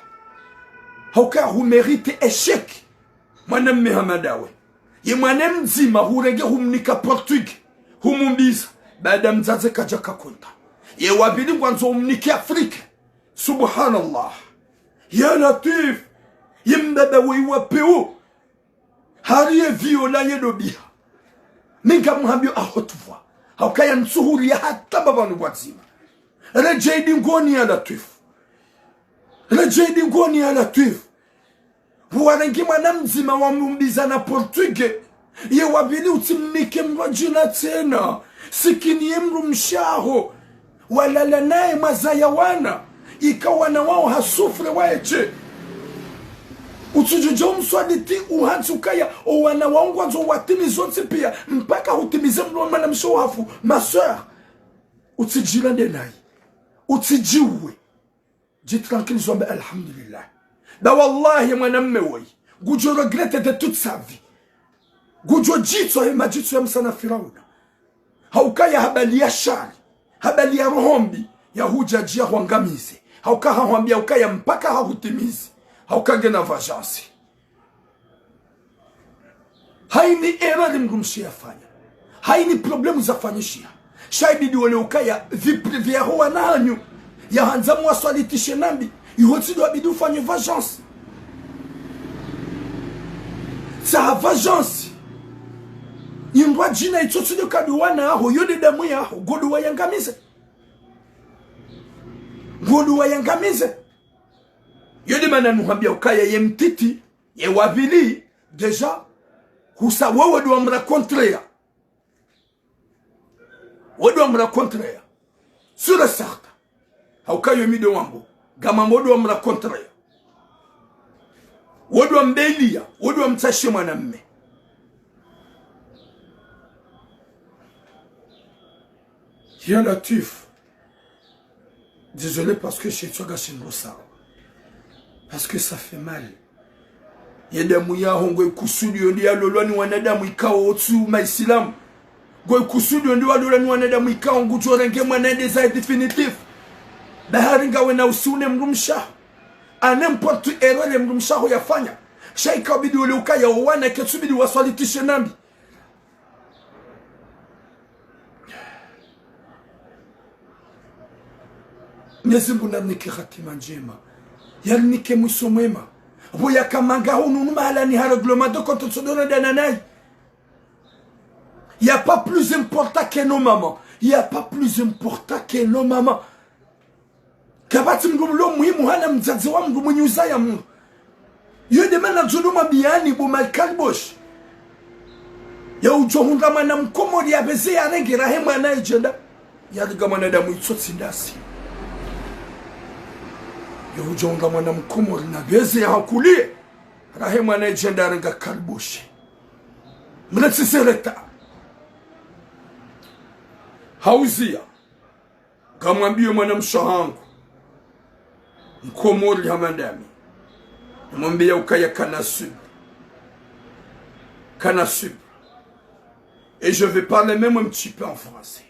Hauka hu mérite échec. Mwanem mehamadawe. Ye mwanem zima hurege humnika portugais. Humumbiza. Bada mzaze kajaka kunta. Ye wabili kwanzo humniki Afrika. Subhanallah. Ya latif. Ye mbaba iwa peo. Hariye viola ye dobiha. Minga muhambio ahotwa. Haukaya nsuhuri ya hata babanu wazima. Rejaidi ngoni ya latif. Rejaidi ngoni ya latif. Warengi mwanamzima wa mumbiza na portugais. Ye wabili utimnike mwajina tena. Sikini ye mrumshaho. Walala nae mazaya wana. Ikawa na wao hasufre waeche. Utujujo mswaditi uhansukaya owana waungwanzo watimi zote pia mpaka hutimize mloma na mshohafu ma soeur utijilande nayi utijiwe dis tranquille zombe alhamdulillah da wallahi mwanamme woi gujo regrette de toute sa vie gujo jitso he majitso ya msana Firauna haukaya habali ya shari habali ya rohombi ya hujajia huangamize hauka hawambia ukaya mpaka hahutimize haukage na vajansi. Haini erreur mgumshia fanya. Haini problemu za fanyishia. Shaibidi wale ukaya viprivi ya huwa nanyu. Ya hanzamu wa swalitishe nambi. Yuhotido abidi ufanye vajansi. Sa vajansi. Yungwa jina itotudio kaduwana aho. Yode damu ya aho. Godu wa yangamize. Godu wa yangamize. Yodi mana nuhambia ukaya ye mtiti, ye wavili, deja, husa wewe duwa mrakontrea. Wewe duwa mrakontrea. Sura sarta. Haukayo mide wambo. Gama mwodu wa mrakontrea. Wewe duwa mbelia. Wewe duwa mtashe mwanamme. Ya latif. Désolé parce que chez toi, gâchis-nous ça. Parce que ça fait mal. Yadamu ya hongo kusudi yondi ya lolwani wanadamu ikawa otsu maisilamu. Goy kusudi yondi wa lolwani wanadamu ikawa nguchorenge mwanende za definitif. Bahari ngawe na usune mrumsha. A n'importe erreur mrumsha ho yafanya. Shaika bidi ule ukaya wana kesubidi waswalitishe nambi. Nyezimbu namnike khatima njema. Yalnike mwiso mwema. Boya kamanga hunu mahala ni reglement de compte tsodona dananai. Il n'y a pas plus important que nos mamans. Il n'y a pas plus important que nos mamans. kabati mgulo muhimu hana mzazi wa mgu mwenye uzaya mungu yode mana zuluma biyani buma kalbosh ya ujohunda mana mkomori ya beze ya rengi rahema na ijenda ya liga mana damu itsotsi ndasi ya ujohunda mana mkomori na beze ya hakulie rahema na ijenda renga kalbosh mletsi seleta hauzia kamwambie mwana mshahangu mkomori hamadami mwambie ukaya kanasub et je vais parler même un petit peu en français.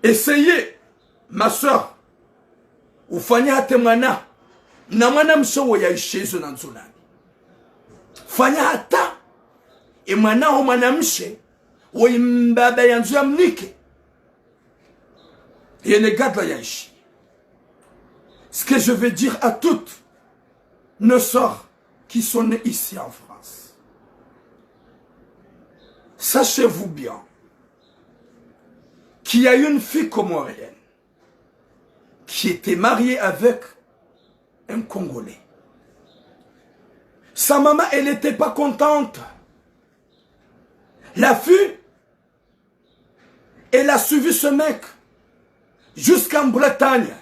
Essayez ma soeur ufanye hata mwana na mwana mshawo ya ishezo na nzulani fanya hata mwana ho mwanamshe wo imbaba yanzu ya mnike yene gadla ya ishi. Ce que je veux dire à toutes nos sœurs qui sont nées ici en France, sachez-vous bien qu'il y a une fille comorienne qui était mariée avec un Congolais. Sa maman, elle n'était pas contente. La fille, elle a suivi ce mec jusqu'en Bretagne.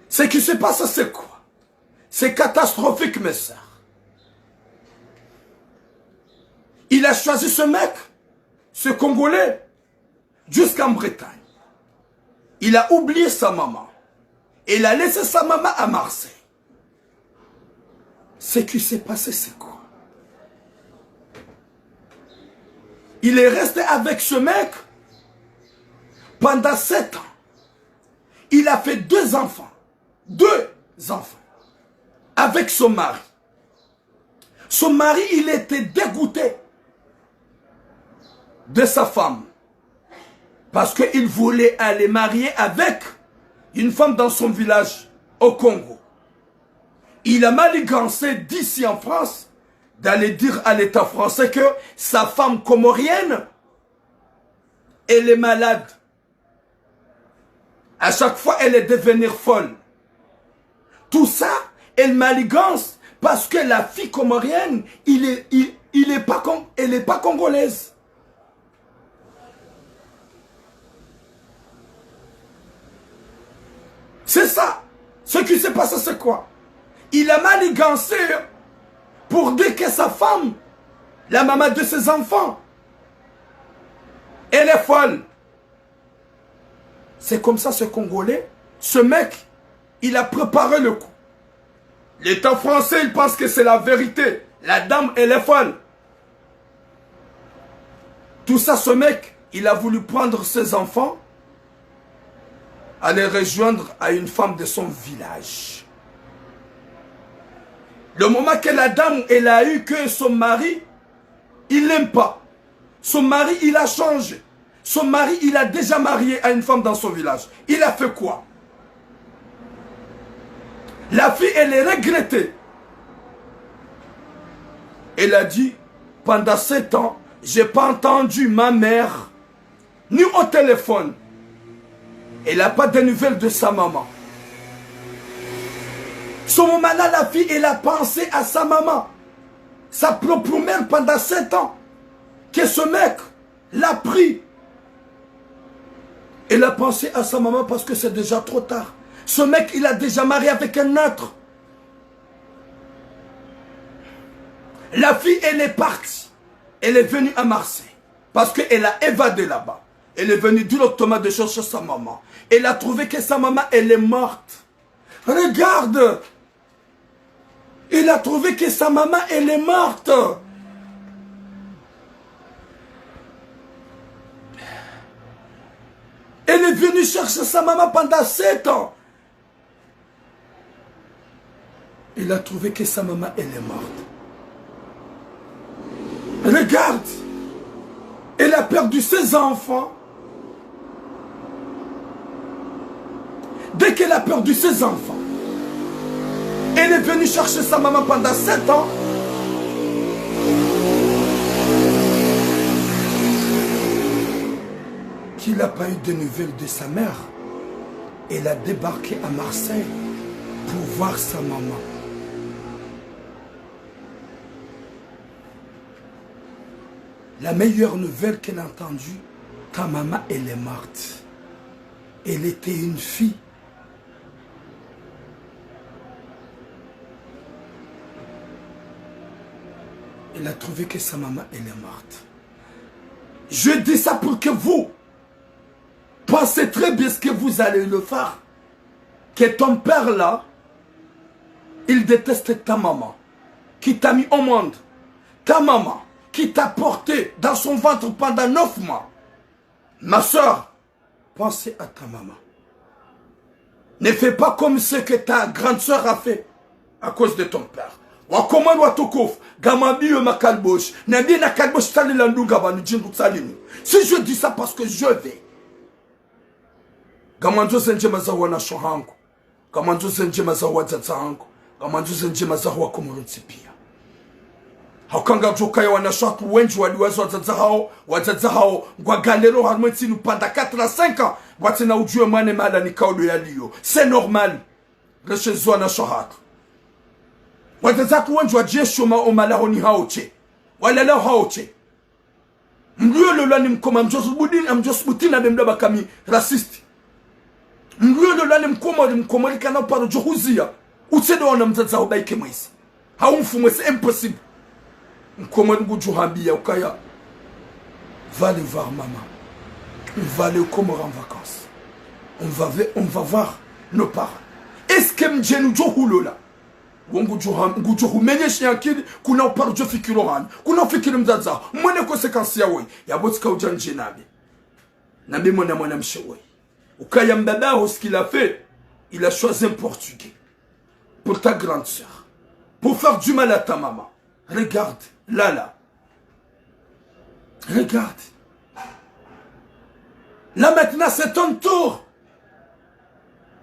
Ce qui se passe, c'est quoi? C'est catastrophique, mes sœurs. Il a choisi ce mec, ce Congolais, jusqu'en Bretagne. Il a oublié sa maman. Il a laissé sa maman à Marseille. Ce qui s'est passé, c'est quoi? Il est resté avec ce mec pendant 7 ans. Il a fait 2 enfants. 2 enfants. Avec son mari. Son mari, il était dégoûté de sa femme. Parce qu'il voulait aller marier avec une femme dans son village au Congo. Il a manigancé d'ici en France d'aller dire à l'État français que sa femme comorienne, elle est malade. À chaque fois, elle est devenue folle. Tout ça, elle manigance parce que la fille comorienne, elle est pas congolaise. C'est ça. Ce qui s'est passé, c'est quoi? Il a manigancé pour dire que sa femme, la maman de ses enfants, elle est folle. C'est comme ça, ce Congolais, ce mec, il a préparé le coup. L'État français, il pense que c'est la vérité. La dame, elle est folle. Tout ça, ce mec, il a voulu prendre ses enfants, à les rejoindre à une femme de son village. Le moment que la dame, elle a eu que son mari, il l'aime pas. Son mari, il a changé. Son mari, il a déjà marié à une femme dans son village. Il a fait quoi? La fille, elle est regrettée. Elle a dit, pendant 7 ans, je n'ai pas entendu ma mère, ni au téléphone. Elle n'a pas de nouvelles de sa maman. Ce moment-là, la fille, elle a pensé à sa maman. Sa propre mère pendant 7 ans. Que ce mec l'a pris. Elle a pensé à sa maman parce que c'est déjà trop tard. Ce mec, il a déjà marié avec un autre. La fille, elle est partie. Elle est venue à Marseille. Parce qu'elle a évadé là-bas. Elle est venue directement de chercher sa maman. Elle a trouvé que sa maman, elle est morte. Regarde. Elle a trouvé que sa maman, elle est morte. Elle est venue chercher sa maman pendant 7 ans. Elle a trouvé que sa maman, elle est morte. Regarde. Elle a perdu ses enfants. Dès qu'elle a perdu ses enfants, elle est venue chercher sa maman pendant 7 ans. Qu'il n'a pas eu de nouvelles de sa mère. Elle a débarqué à Marseille pour voir sa maman. La meilleure nouvelle qu'elle a entendue, ta maman, elle est morte. Elle était une fille. Elle a trouvé que sa maman, elle est morte. Je dis ça pour que vous pensez très bien ce que vous allez le faire. Que ton père là, il déteste ta maman, qui t'a mis au monde. Ta maman, qui t'a porté dans son ventre pendant 9 mois. Ma soeur, pensez à ta maman. Ne fais pas comme ce que ta grande soeur a fait à cause de ton père. Wakomani watukufu gamambio makalbosh nabi na kalbosh tali landunga banu jindu tsalinu. Si je dis ça parce que je vais gamanzo senje mazawa na shohangu, gamanzo senje mazawa tsatsangu, gamanzo senje mazawa komurutsi pia. Hakanga jokaya wanashatu wengi waliwazo wazaza hao ngwa galero harmenti nupanda 4 à 5 ans watina ujue mwane mala ni kaudo ya liyo. C'est normal. Reshezo na shohatu watazatu wengi wajeshoma omalaho ni haoche walala haoche mlio lola ni mkoma mjosbutina bemdaba kami raciste mlio lola ni mkoma likana paro johuzia utsedo wana mzaza obaike mwezi haumfumwe, c'est impossible. Mkoma ngujuhambia ukaya va aller voir maman, on va aller au Comores en vacances, on va voir nos parents. Est-ce que mjenu johulola ngujuhu menyeshe akili kuna uparjo fikiro hani kuna fikiri mzaza mwene konsekansi ya woi ya botika ujanje nabi mwana mshewe ukaya mbaba ce qu'il a fait, il a choisi un portugais pour ta grande sœur, pour faire du mal à ta maman. Regarde là regarde là maintenant c'est ton tour.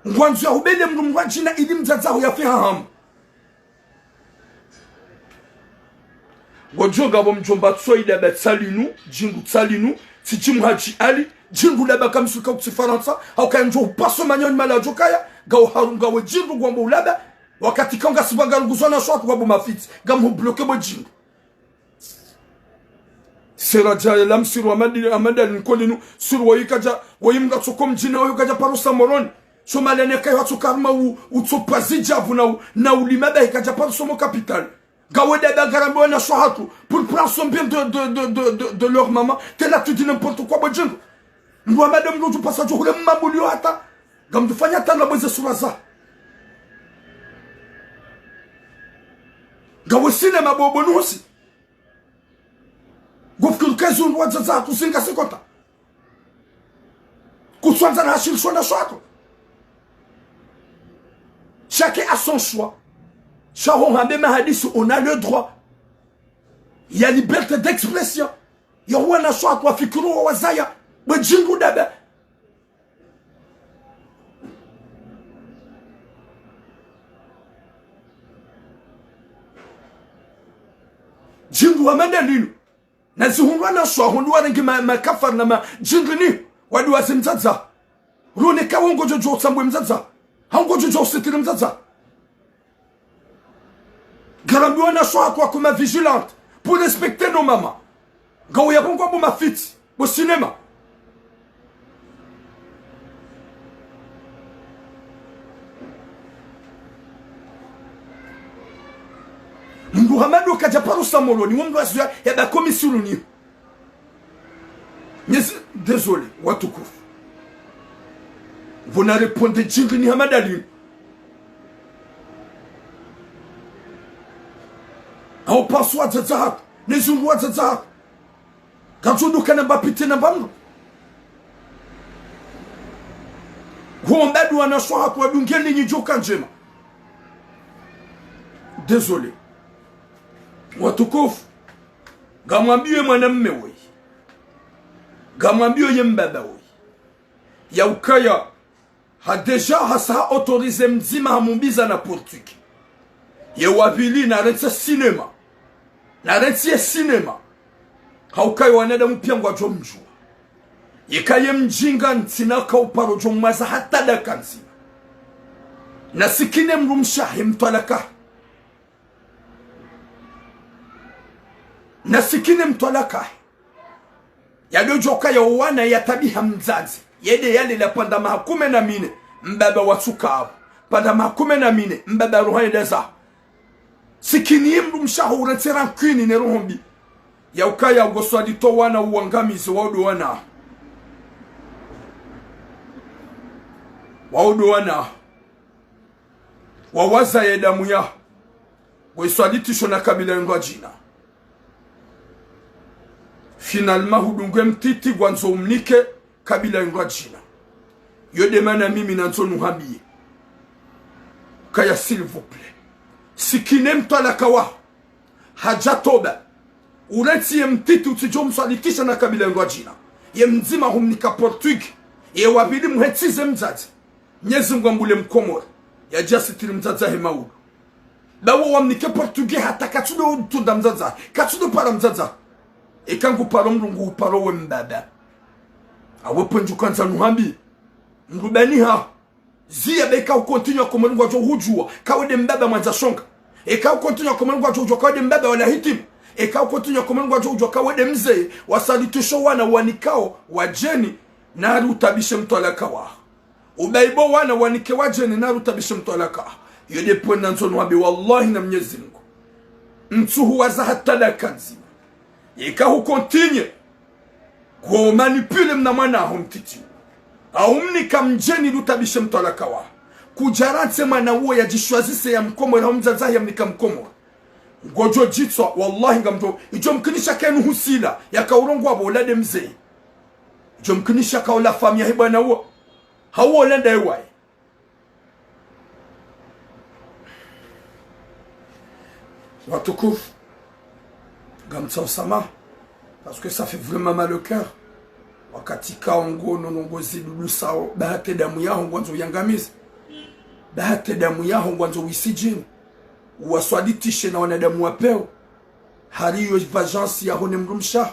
Ngwanzu ya ubele mrumwajina ili mzaza ya fi haham Gojoga bo mjomba tsoida ba tsalinu jingu tsalinu tichimu haji ali jingu laba kamsuka kutsifaransa au kanjo paso manyon malajo kaya gawo harunga we jingu gwambo laba wakati kanga sibanga nguzona shwa kwa bo mafiti gamu bloquer bo jingu sera jaya lamsiru amanda nikolinu suru wayikaja wayimga tsokom jina wayikaja parosa moroni somalene kay watsokarma utsopazi javu na ulimaba ikaja parosa mo capital. Pour prendre son bien de leur maman. T'es là, tu dis n'importe quoi, bon Dieu. Nous, madame, nous, passe à jour, le mamoulio, attends. Comme tu fais, attends, la base sur la za. Gawo cinéma, bon, nous aussi. Gouf que le cas où nous, zaza, tout c'est un content. Kousouan zana hachil choix de choix. Chacun a son choix. On a le droit. Il y a liberté d'expression. Il y a un choix à fikiro wazaya. Mais jingu dabe. Jingu amanda linu. Na zuhunwa na choix. On doit rengi ma kafar na ma jingu ni. Wadu wa simzaza. Rune kawongo jojo sambwe mzaza. Hango jojo sitiri mzaza. Garambiwa na choix quoi comme vigilante pour respecter nos mamans. Gawo ya bongo bo ma fit au cinéma. Muhammadu kaja paru samolo ni womdo asya ya da komisuru ni. Désolé, watukufu. Vous n'avez répondre jingi ni hamadali. Au passoir de Zahak, les Zoulois de Zahak. Quand on nous canne pas piter na bande. On a dû en asseoir à toi d'une gueule ni jokanjema. Désolé. Watukof. Gamambio mwaname we. Gamambio yembaba we. Yaukaya a déjà hasa autorisé mzima hamumbiza na portugais. Yewabili na rensa cinéma. Na rensa cinéma. Haukai wanada mpia ngwa jomjua. ikaye mjinga ntina kauparo jomaza hata dakanzi nasikine mrumshahi mtwalaka nasikine mtwalaka yadojoka ya uwana ya tabiha mzazi yede yale la panda mahakume na mine mbaba watsukabu panda mahakume na mine mbaba ruhani deza sikini mrumshahu uretera kwini ne rohombi ya ukaya ugoswadi to wana uangamizi waudu wana wawaza ya damu ya wiswadi tisho na kabila ngwa jina finalement hudungwe mtiti gwanzo umnike kabila ngwa jina yode mana mimi na nzonu habiye kaya s'il vous plaît sikine mtala kawa hajatoba ureti ye mtiti utijo mswalitisha na kabila ngwa jina ye mzima humnika portugi ye wabili muhetize mzazi nyezi ngwambule mkomori ya jasi tiri mzaza hemaulu bawo wamnike portugi hata katudo utunda mzaza katudo para mzaza ikangu paro mrungu paro we mbaba awepo njukanza nuhambi mrubani ha zia beka ukontinua komerungwa jo hujua kawede mbaba mwanza shonga eka ukontinua komerungwa jo hujua kawede mbaba wala hitimu eka ukontinua komerungwa jo hujua kawede mzee wasalitisho wana wanikao wajeni na utabishe mtwalaka wa ubaibo wana wanike wajeni na utabishe mtwalaka yode pwenda nzonu wabi wallahi na mnyezi Mungu mtuhu waza hata dakanzi eka ukontinye kwa manipule mna mwana ahumtiti aumnika mjeni lutabishe mtwalaka wa kujarate mana uwe ya jishwazise ya mkomo ya mzaza ya mnika mkomo ngojo jitswa wallahi ngamdo ijo mkinisha kenu husila ya kaurongo wabo ulade mzee ijo mkinisha kaula famia hiba na uwa hawa ulenda ewai watukufu gamtsa usama parce que ça fait vraiment mal au cœur wakati kaongo nonongozi lulu sao bahate damu yaho ngwanzo yangamizi bahate damu yaho ngwanzo wisijini waswaditishe na wanadamu wapeo haliyo vajansi ya hone mrumsha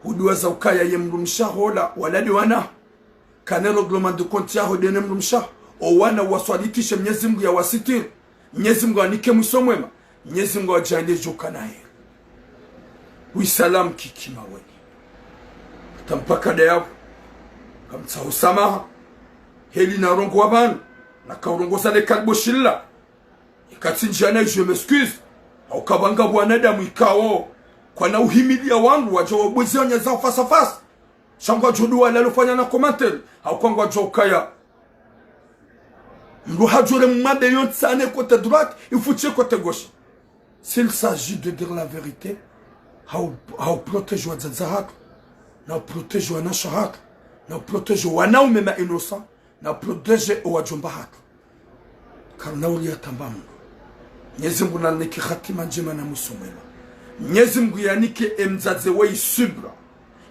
huduwa za ukaya ye mrumsha hola waladi wana kanelo glomande konti ya hodene mrumsha o wana waswaditishe Mwenyezi Mungu ya wasitiri Mwenyezi Mungu anike musomwema Mwenyezi Mungu ajande joka naye wisalam kikima weni tampaka dayabu kamtsa usamaha heli na rongo wabanu na kaurongo sale kalbo shilla ikati njana je m'excuse au kabanga bwanadamu ikao kwa na uhimilia wangu wajo wabuzi onye zao face à face shangwa jodu wala lofanya na commentaire au kwangwa jokaya mbo hajore mmabe yotsane côté droite il faut tirer côté gauche s'il s'agit de dire la vérité au protège wa zazahat na protège wa nashahat na protège wa naumema innocent na protège wa jumbahat karna ulia tambamu Mwenyezi Mungu nanike khatima njema na musumema Mwenyezi Mungu yanike emzaze wei subra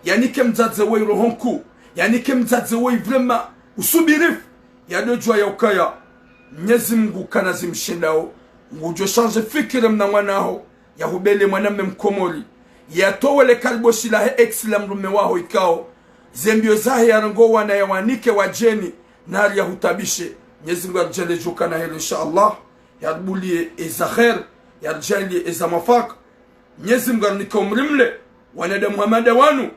yanike mzaze wei rohonku yanike mzaze wei vraiment usubirif yadojwa ya ukaya Mwenyezi Mungu kanazimshindao ngujo change fikira mna mwanaho ya hubele mwanamme mkomori yatowele kalbo shilahe exlam rume waho ikao zembio zahe ya rango wana ya wanike wajeni nari ya hutabishe Mwenyezi Mungu ajale joka na hilo inshallah yarbulie eza khair yarjali eza mafak Mwenyezi Mungu anike umrimle wanadamu hamada wanu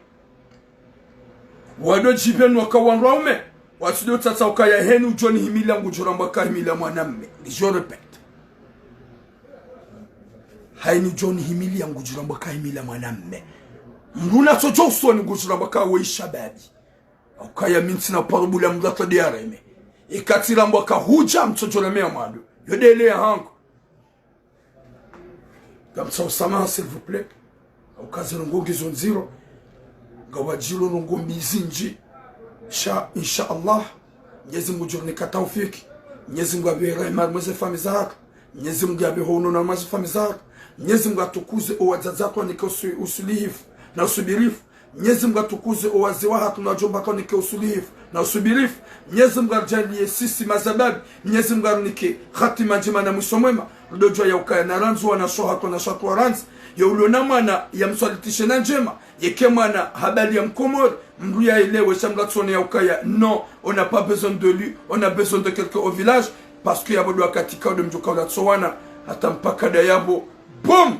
wado jipenu wakawanraume wasudo tata ukaya henu joni himila ngujuramba kahimila mwanamme je répète haini joni himili ya ngujuramba kahimila mwanamme mruna sojo usoni ngujuramba kawe shababi ukaya mintina parubula mdata diareme ikatira mbaka huja mtojole mea mwadu yodele ya hangu gamsa usama s'il vous plaît ukazi nungungi zonziro gawajilo nungumbi zinji insha Allah Mwenyezi Mungu jurni katawfiki Mwenyezi Mungu abe rehema mweze fami zako Mwenyezi Mungu abe hono na mweze fami zako Mwenyezi Mungu atukuze owaza zako nikosi usulihifu na usubirifu Mwenyezi Mungu atukuze owazi wa hatu na jomba kwa nike usulihifu na usubirifu. Mwenyezi Mungu ajalie sisi mazababi. Mwenyezi Mungu arunike khatima njema na mwisho mwema. Ludojwa ya ukaya na ranzu wana shohato na shatu wa ranzi. Ya uliona mwana ya mswalitishe na njema. Yeke mwana habali ya mkomori. Mru ya ilewe shamlatsone ya ukaya. Non, on n'a pas besoin de lui. On a besoin de quelqu'un au village. Parce que yabo doa katika ode mjuka ula tsowana. Hata mpaka da yabo. Boum!